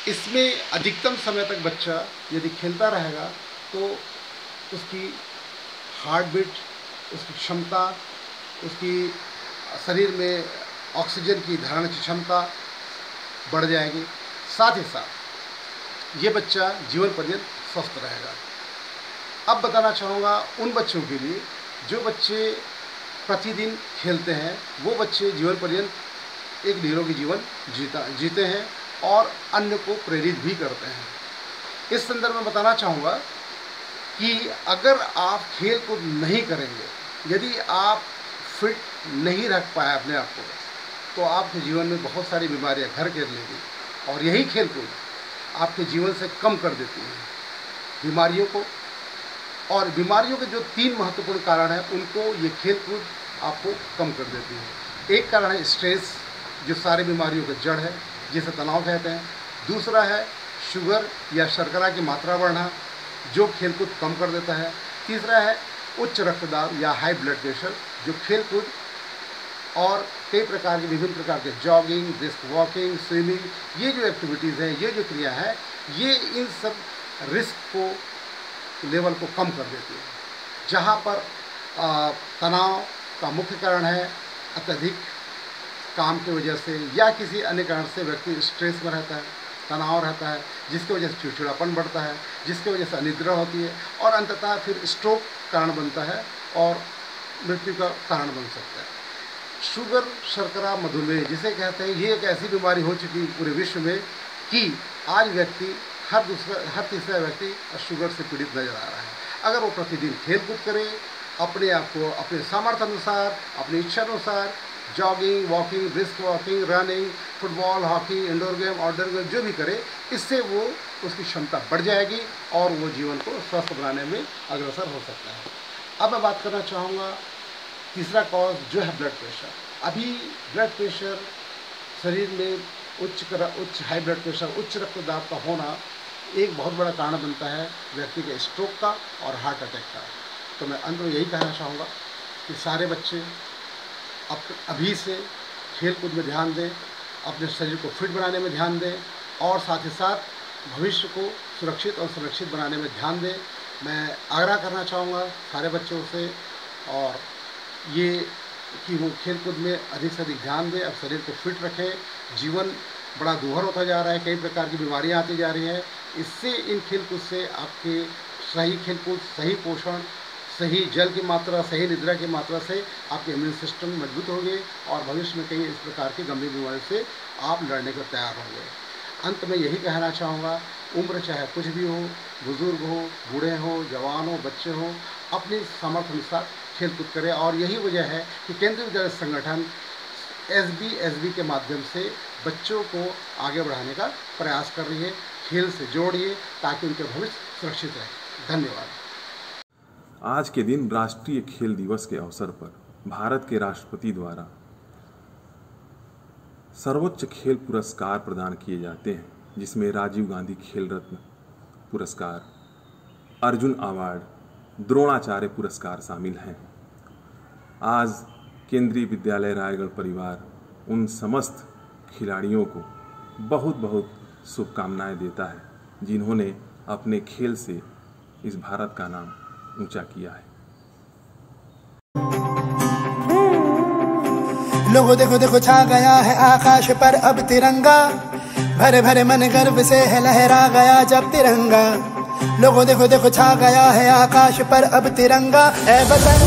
इसमें अधिकतम समय तक बच्चा यदि खेलता रहेगा तो उसकी हार्ट बीट, उसकी क्षमता, उसकी शरीर में ऑक्सीजन की धारण की क्षमता बढ़ जाएगी। साथ ही साथ ये बच्चा जीवन पर्यंत स्वस्थ रहेगा। अब बताना चाहूँगा उन बच्चों के लिए जो बच्चे प्रतिदिन खेलते हैं, वो बच्चे जीवन पर्यंत एक निरोगी जीवन जीते हैं और अन्य को प्रेरित भी करते हैं। इस संदर्भ में बताना चाहूँगा कि अगर आप खेल कूद नहीं करेंगे, यदि आप फिट नहीं रख पाए अपने आप को, तो आपके जीवन में बहुत सारी बीमारियां घर घेर लेंगी और यही खेल कूद आपके जीवन से कम कर देती है बीमारियों को। और बीमारियों के जो 3 महत्वपूर्ण कारण हैं, उनको ये खेल कूद आपको कम कर देती है। एक कारण है स्ट्रेस, जो सारी बीमारियों का जड़ है, जिसे तनाव कहते हैं। दूसरा है शुगर या शर्करा की मात्रा बढ़ना, जो खेल कूद कम कर देता है। तीसरा है उच्च रक्तदाब या हाई ब्लड प्रेशर, जो खेल कूद और कई प्रकार के विभिन्न प्रकार के जॉगिंग, ब्रिस्क वॉकिंग, स्विमिंग, ये जो एक्टिविटीज़ हैं, ये जो क्रिया है, ये इन सब रिस्क को लेवल को कम कर देती है। जहाँ पर तनाव का मुख्य कारण है अत्यधिक काम की वजह से या किसी अन्य कारण से व्यक्ति स्ट्रेस में रहता है, तनाव रहता है, जिसकी वजह से चिड़चिड़ापन बढ़ता है, जिसकी वजह से अनिद्रा होती है और अंततः फिर स्ट्रोक कारण बनता है और मृत्यु का कारण बन सकता है। शुगर, शर्करा, मधुमेह जिसे कहते हैं, ये एक ऐसी बीमारी हो चुकी पूरे विश्व में कि आज व्यक्ति हर तीसरा व्यक्ति शुगर से पीड़ित नजर आ रहा है। अगर वो प्रतिदिन खेल कूद करे, अपने आप को अपने सामर्थ्य अनुसार, अपनी इच्छा अनुसार jogging, walking, brisk walking, running, football, hockey, indoor game, outdoor game जो भी करे, इससे वो उसकी क्षमता बढ़ जाएगी और वो जीवन को स्वस्थ बनाने में अग्रसर हो सकता है। अब मैं बात करना चाहूँगा तीसरा कॉज जो है ब्लड प्रेशर। अभी ब्लड प्रेशर शरीर में उच्च हाई ब्लड प्रेशर, उच्च रक्तदाब का होना एक बहुत बड़ा कारण बनता है व्यक्ति के स्ट्रोक का और हार्ट अटैक का। तो मैं अंत में यही कहना चाहूँगा कि सारे बच्चे अभी से खेल कूद में ध्यान दें, अपने शरीर को फिट बनाने में ध्यान दें और साथ ही साथ भविष्य को सुरक्षित और सुरक्षित बनाने में ध्यान दें। मैं आग्रह करना चाहूँगा सारे बच्चों से और ये कि वो खेल कूद में अधिक से अधिक ध्यान दें, अब शरीर को फिट रखें। जीवन बड़ा दूभर होता जा रहा है, कई प्रकार की बीमारियां आती जा रही हैं। इससे इन खेल कूद से आपके सही खेल कूद, सही पोषण, सही जल की मात्रा, सही निद्रा की मात्रा से आपके इम्यून सिस्टम मजबूत होंगे और भविष्य में कई इस प्रकार की गंभीर बीमारी से आप लड़ने को तैयार होंगे। अंत में यही कहना चाहूँगा, उम्र चाहे कुछ भी हो, बुजुर्ग हो, बूढ़े हो, जवान हो, बच्चे हो, अपनी सामर्थ्य अनुसार खेल कूद करें। और यही वजह है कि केंद्रीय विद्यालय संगठन SB के माध्यम से बच्चों को आगे बढ़ाने का प्रयास कर रही है। खेल से जोड़िए ताकि उनके भविष्य सुरक्षित रहे। धन्यवाद। आज के दिन राष्ट्रीय खेल दिवस के अवसर पर भारत के राष्ट्रपति द्वारा सर्वोच्च खेल पुरस्कार प्रदान किए जाते हैं, जिसमें राजीव गांधी खेल रत्न पुरस्कार, अर्जुन अवार्ड, द्रोणाचार्य पुरस्कार शामिल हैं। आज केंद्रीय विद्यालय रायगढ़ परिवार उन समस्त खिलाड़ियों को बहुत बहुत शुभकामनाएं देता है जिन्होंने अपने खेल से इस भारत का नाम ऊंचा किया है। लोगों देखो देखो छा गया है आकाश पर अब तिरंगा, भरे भरे मन गर्व से है लहरा गया जब तिरंगा। लोगों देखो देखो छा गया है आकाश पर अब तिरंगा। ऐ वतन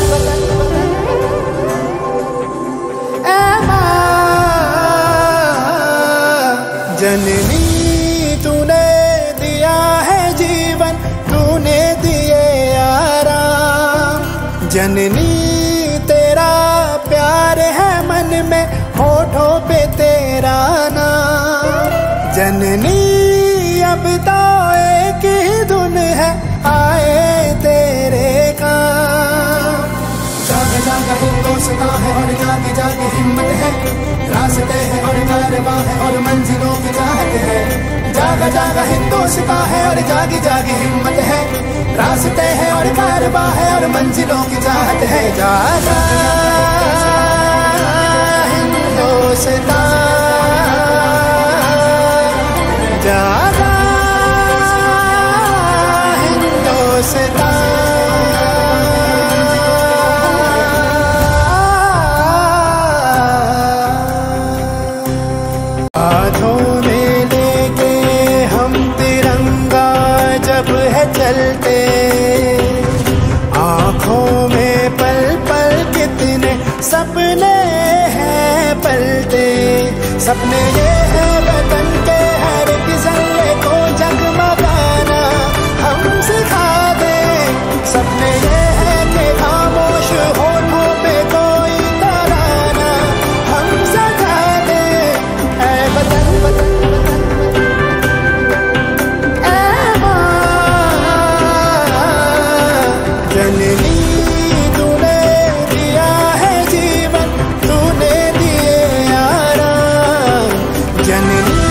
ऐ माँ जननी, तूने दिया है जीवन, तूने दिए आराम। जननी तेरा प्यार है मन में, होठों पे तेरा नाम। जननी अब तो एक ही धुन है, आए तेरे काम। जाग जाग हिंदुस्ता है और जागी जागी हिम्मत है, रास्ते हैं और कारवां है और मंजिलों की चाहत है। जाग जाग हिंदुस्ता है और जागी जागी हिम्मत है, रास्ते हैं और कारवां है और मंजिलों की चाहत है। जागा हिंदुस्ता, जागा हिंदुस्ता। हाथों में लेके हम तिरंगा जब है चलते, आँखों में पल पल कितने सपने हैं पलते। सपने ये है वतन के हर एक जर्रे को जगमगाना हम सिखा दे। सपने ये है कि खामोश होठों पे कोई तराना हम सजा दे। ऐ वतन वतन ऐ माँ जननी, तूने दिया है जीवन, तूने दिए आराम। जननी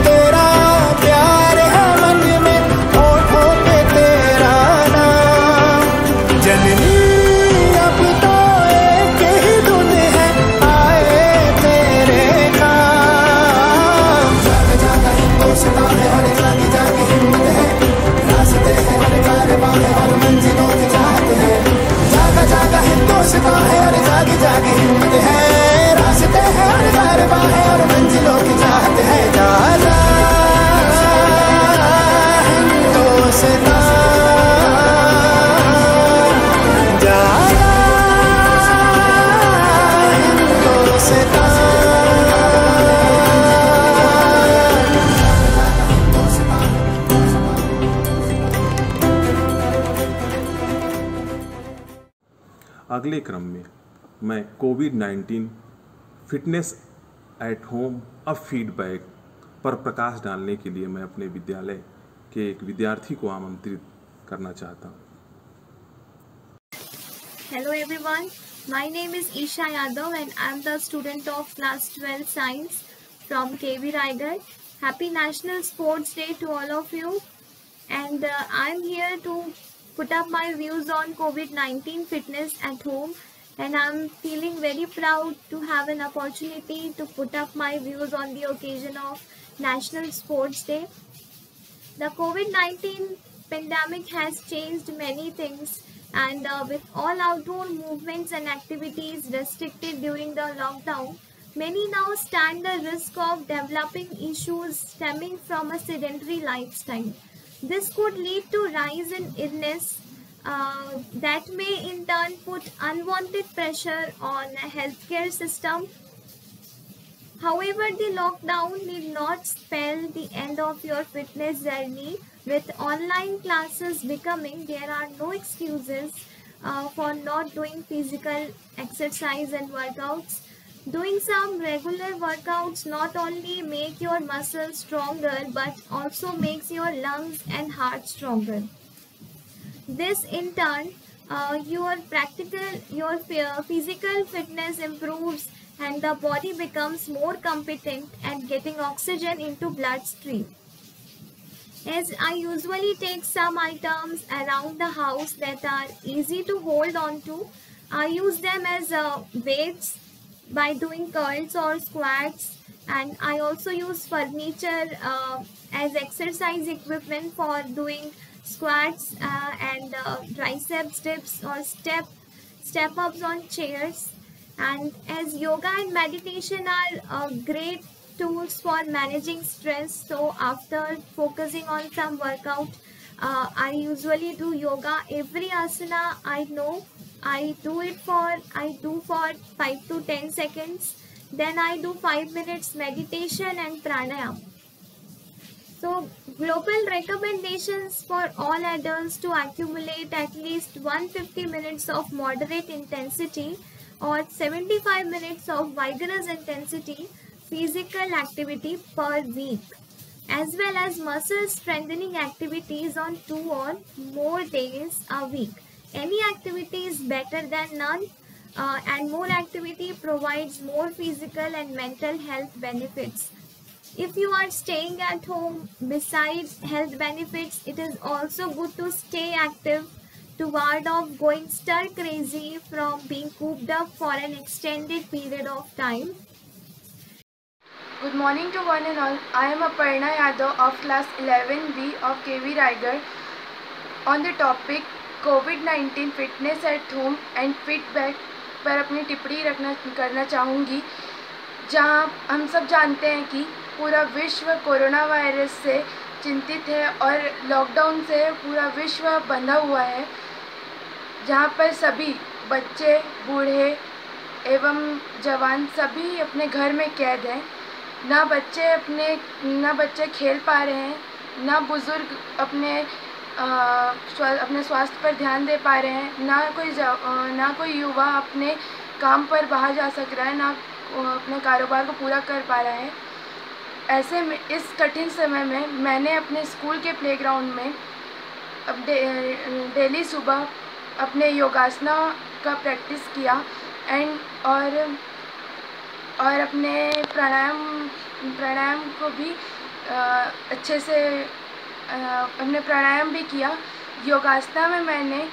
तेरा प्यार है मन में, होठों पे तेरा नाम। जननी अब तो एक ही धुन है, आए तेरे काम। जाग जाग हिंदुस्ता है और जागी जागी हिम्मत है, रास्ते हैं और कारवां है और मंजिलों की चाहत है। जाग जाग हिंदुस्ता है और जागी जागी हिम्मत है, रास्ते हैं और कारवां है और मंजिलों की चाहत है। जागा हिंदुस्ता, जागा हिंदुस्ता। अगले क्रम में मैं कोविड-19 फिटनेस एट होम अब फीडबैक पर प्रकाश डालने के लिए मैं अपने विद्यालय के एक विद्यार्थी को आमंत्रित करना चाहता हूँ। Hello everyone, my name is Isha Yadav and I am the student of class 12 science from KB Raigad. Happy National Sports Day to all of you, and I am here to put up my views on COVID-19 fitness at home, and I am feeling very proud to have an opportunity to put up my views on the occasion of National Sports Day. The COVID-19 pandemic has changed many things, and with all outdoor movements and activities restricted during the lockdown, many now stand the risk of developing issues stemming from a sedentary lifestyle. This could lead to rise in illness that may in turn put unwanted pressure on the healthcare system. However, the lockdown need not spell the end of your fitness journey. With online classes becoming, there are no excuses for not doing physical exercise and workouts. Doing some regular workouts not only make your muscles stronger but also makes your lungs and heart stronger. This in turn, your physical fitness improves and the body becomes more competent at getting oxygen into bloodstream. as I usually take some items around the house that are easy to hold on to. I use them as weights by doing curls or squats, and I also use furniture as exercise equipment for doing squats and triceps dips or step ups on chairs. And as yoga and meditation are great tools for managing stress, so after focusing on some workout, I usually do yoga. Every asana I know, I do for 5 to 10 seconds. Then I do 5 minutes meditation and pranayam. So global recommendations for all adults to accumulate at least 150 minutes of moderate intensity or 75 minutes of vigorous intensity physical activity per week, as well as muscle strengthening activities on 2 or more days a week. Any activity is better than none, and more activity provides more physical and mental health benefits. If you are staying at home, besides health benefits, it is also good to stay active to ward off going stir crazy from being cooped up for an extended period of time. Good morning to one and all. I am Aparna Yadav of class 11B of KV Raigarh on the topic COVID-19 fitness at home and feedback पर अपनी टिप्पणी करना चाहूँगी, जहाँ हम सब जानते हैं कि पूरा विश्व कोरोना वायरस से चिंतित है और लॉकडाउन से पूरा विश्व बंधा हुआ है, जहाँ पर सभी बच्चे, बूढ़े एवं जवान सभी अपने घर में कैद हैं। ना बच्चे खेल पा रहे हैं, ना बुज़ुर्ग अपने स्वास्थ्य पर ध्यान दे पा रहे हैं, ना कोई युवा अपने काम पर बाहर जा सक रहा है, ना अपने कारोबार को पूरा कर पा रहा है। ऐसे में इस कठिन समय में मैंने अपने स्कूल के प्लेग्राउंड में अब डेली सुबह अपने योगासना का प्रैक्टिस किया और अपने प्राणायाम को भी अच्छे से अपने प्राणायाम भी किया। योगासना में मैंने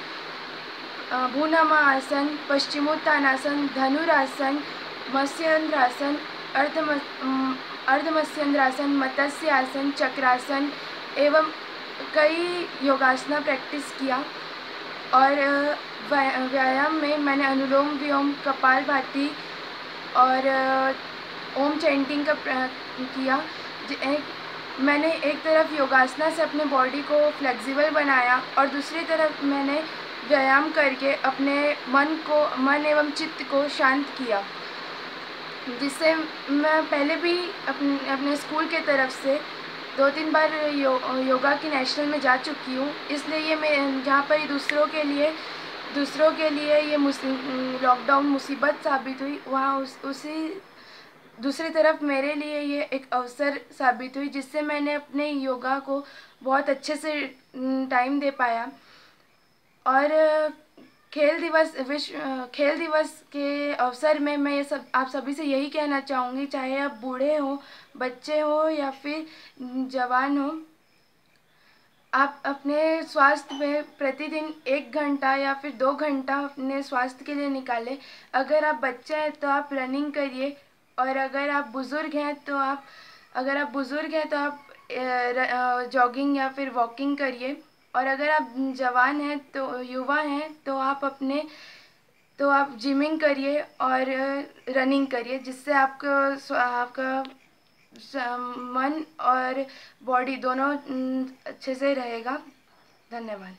भूनामा आसन, पश्चिमोत्तानासन, धनुरासन, मत्स्येंद्रासन, अर्धमत्स्येंद्रासन, मत्स्य आसन, चक्रासन एवं कई योगासना प्रैक्टिस किया। और व्यायाम में मैंने अनुलोम विलोम, कपालभाति और ओम चैंटिंग का किया। मैंने एक तरफ योगासना से अपने बॉडी को फ्लेक्सिबल बनाया और दूसरी तरफ मैंने व्यायाम करके अपने मन एवं चित्त को शांत किया, जिससे मैं पहले भी अपने स्कूल के तरफ से 2-3 बार योगा की नेशनल में जा चुकी हूँ। इसलिए ये मैं जहाँ पर दूसरों के लिए ये लॉकडाउन मुसीबत साबित हुई, वहाँ उसी दूसरी तरफ मेरे लिए ये एक अवसर साबित हुई, जिससे मैंने अपने योगा को बहुत अच्छे से टाइम दे पाया। और खेल दिवस के अवसर में मैं आप सभी से यही कहना चाहूँगी, चाहे आप बूढ़े हो, बच्चे हो या फिर जवान हो, आप अपने स्वास्थ्य में प्रतिदिन 1 घंटा या फिर 2 घंटा अपने स्वास्थ्य के लिए निकालें। अगर आप बच्चे हैं तो आप रनिंग करिए, और अगर आप बुज़ुर्ग हैं तो आप जॉगिंग या फिर वॉकिंग करिए, और अगर आप जवान हैं तो युवा हैं तो आप जिमिंग करिए और रनिंग करिए, जिससे आपका मन और बॉडी दोनों अच्छे से रहेगा। धन्यवाद।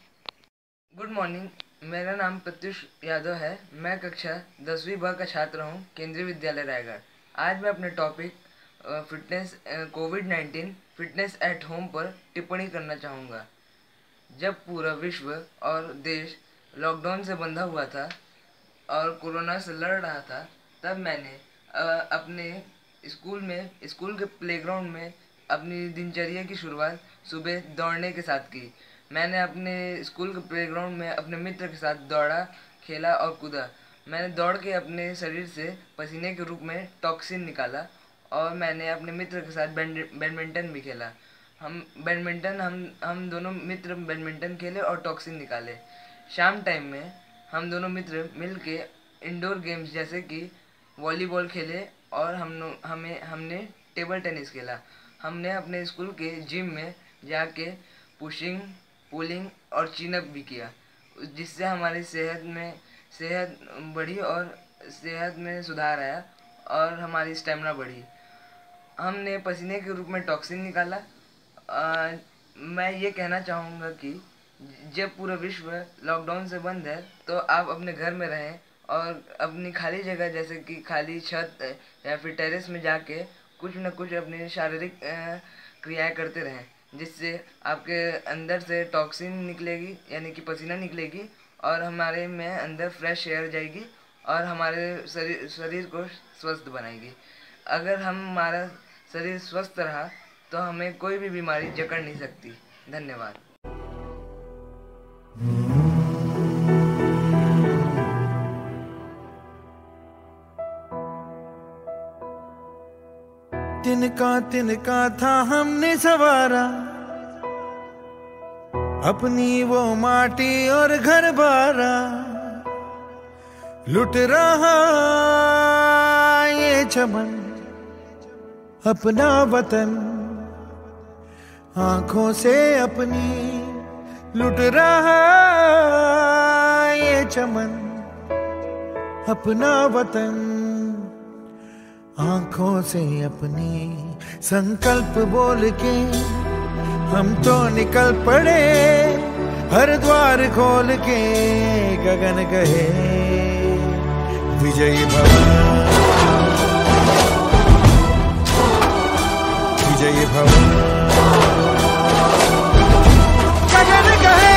गुड मॉर्निंग, मेरा नाम प्रत्युष यादव है। मैं कक्षा 10वीं ब का छात्र हूँ, केंद्रीय विद्यालय रायगढ़। आज मैं अपने topic covid fitness at home पर टिप्पणी करना चाहूँगा। जब पूरा विश्व और देश लॉकडाउन से बंधा हुआ था और कोरोना से लड़ रहा था, तब मैंने अपने स्कूल के प्लेग्राउंड में अपनी दिनचर्या की शुरुआत सुबह दौड़ने के साथ की। मैंने अपने स्कूल के प्लेग्राउंड में अपने मित्र के साथ दौड़ा, खेला और कूदा। मैंने दौड़ के अपने शरीर से पसीने के रूप में टॉक्सिन निकाला, और मैंने अपने मित्र के साथ बैडमिंटन भी खेला। हम दोनों मित्र बैडमिंटन खेले और टॉक्सिन निकाले। शाम टाइम में हम दोनों मित्र मिल के इंडोर गेम्स जैसे कि वॉलीबॉल खेले और हमने टेबल टेनिस खेला। हमने अपने स्कूल के जिम में जाके पुशिंग, पुलिंग और चिनअप भी किया, जिससे हमारी सेहत बढ़ी और सेहत में सुधार आया और हमारी स्टेमिना बढ़ी। हमने पसीने के रूप में टॉक्सिन निकाला। मैं ये कहना चाहूँगा कि जब पूरा विश्व लॉकडाउन से बंद है तो आप अपने घर में रहें और अपनी खाली जगह जैसे कि खाली छत या फिर टेरेस में जाके कुछ न कुछ अपनी शारीरिक क्रियाएं करते रहें, जिससे आपके अंदर से टॉक्सिन निकलेगी यानी कि पसीना निकलेगी और हमारे में अंदर फ्रेश एयर जाएगी और हमारे शरीर को स्वस्थ बनाएगी। अगर हमारा शरीर स्वस्थ रहा तो हमें कोई भी बीमारी जकड़ नहीं सकती। धन्यवाद। तिनका था हमने सवारा, अपनी वो माटी और घर बारा, लुट रहा ये चमन अपना वतन, आंखों से अपनी लुट रहा ये चमन अपना वतन, आंखों से अपनी संकल्प बोल के हम तो निकल पड़े, हर द्वार खोल के गगन गए विजयी भव, विजयी भव, गगन गए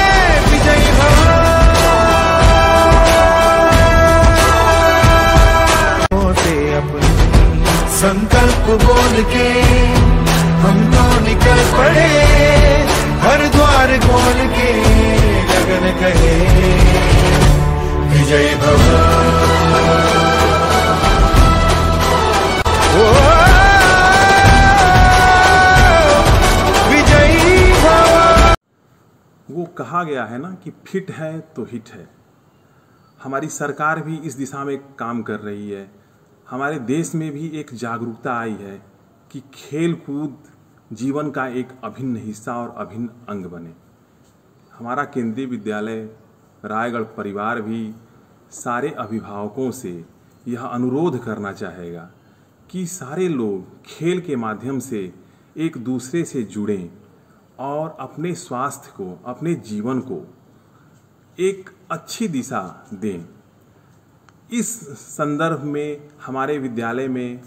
विजयी भव, से अपनी संकल्प बोल के हम तो निकल पड़े, हर द्वार खोल के गगन कहे विजय भव, विजयी भव। वो कहा गया है ना कि फिट है तो हिट है। हमारी सरकार भी इस दिशा में काम कर रही है। हमारे देश में भी एक जागरूकता आई है कि खेल कूद जीवन का एक अभिन्न हिस्सा और अभिन्न अंग बने। हमारा केंद्रीय विद्यालय रायगढ़ परिवार भी सारे अभिभावकों से यह अनुरोध करना चाहेगा कि सारे लोग खेल के माध्यम से एक दूसरे से जुड़ें और अपने स्वास्थ्य को, अपने जीवन को एक अच्छी दिशा दें। इस संदर्भ में हमारे विद्यालय में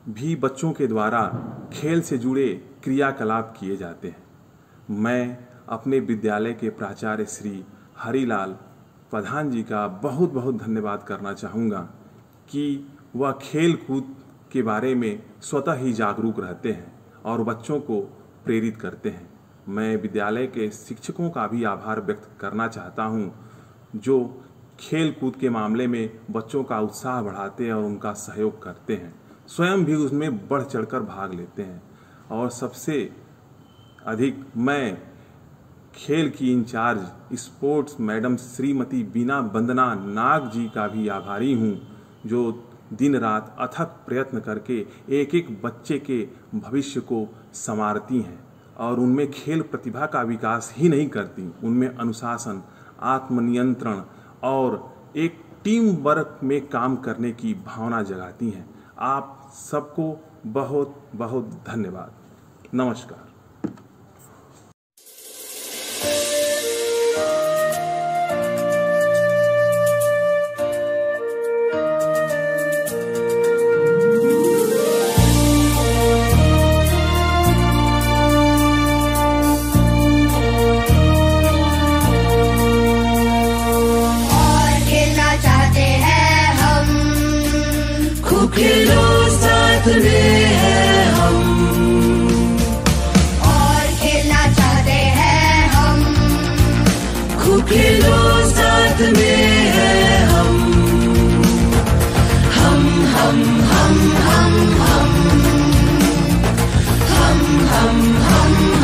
भी बच्चों के द्वारा खेल से जुड़े क्रियाकलाप किए जाते हैं। मैं अपने विद्यालय के प्राचार्य श्री हरिलाल प्रधान जी का बहुत बहुत धन्यवाद करना चाहूँगा कि वह खेल कूद के बारे में स्वतः ही जागरूक रहते हैं और बच्चों को प्रेरित करते हैं। मैं विद्यालय के शिक्षकों का भी आभार व्यक्त करना चाहता हूँ जो खेल कूद के मामले में बच्चों का उत्साह बढ़ाते हैं और उनका सहयोग करते हैं, स्वयं भी उसमें बढ़ चढ़कर भाग लेते हैं। और सबसे अधिक मैं खेल की इंचार्ज स्पोर्ट्स मैडम श्रीमती बीना वंदना नाग जी का भी आभारी हूँ, जो दिन रात अथक प्रयत्न करके एक एक बच्चे के भविष्य को संवारती हैं और उनमें खेल प्रतिभा का विकास ही नहीं करती, उनमें अनुशासन, आत्मनियंत्रण और एक टीम वर्क में काम करने की भावना जगाती हैं। आप सबको बहुत बहुत धन्यवाद। नमस्कार। खेलो साथ में है हम, और खेलना चाहते हैं हम, खूब खेलो साथ में है हम, हम हम हम हम हम हम हम हम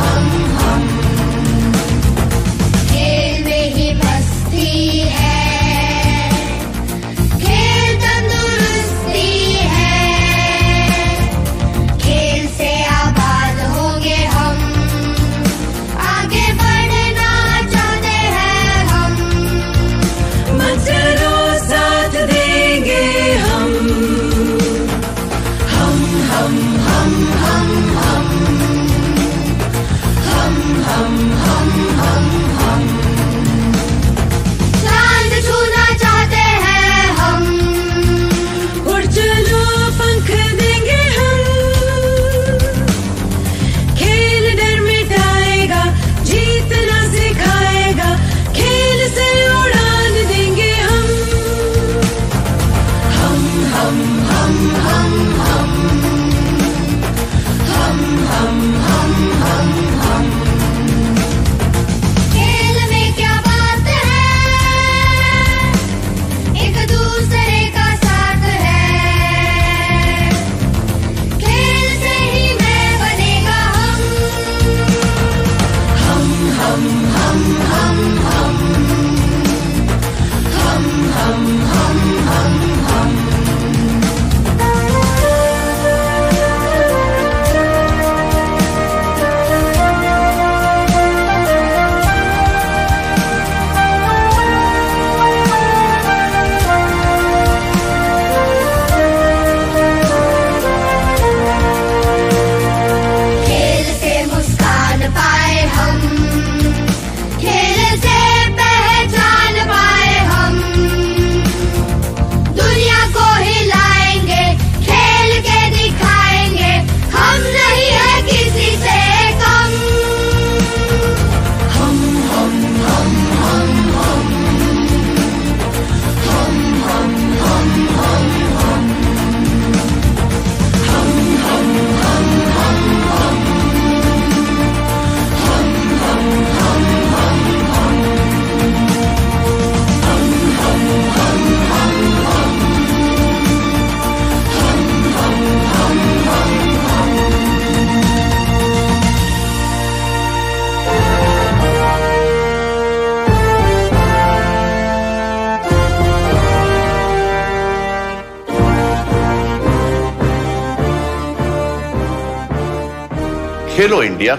खेलो इंडिया,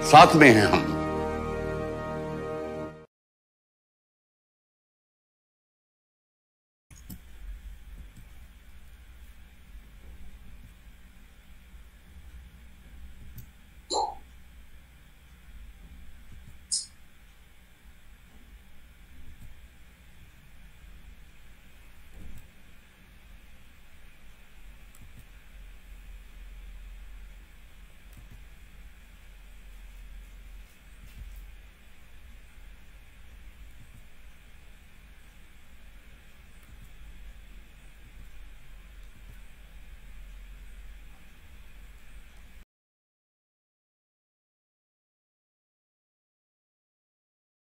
साथ में हैं हम।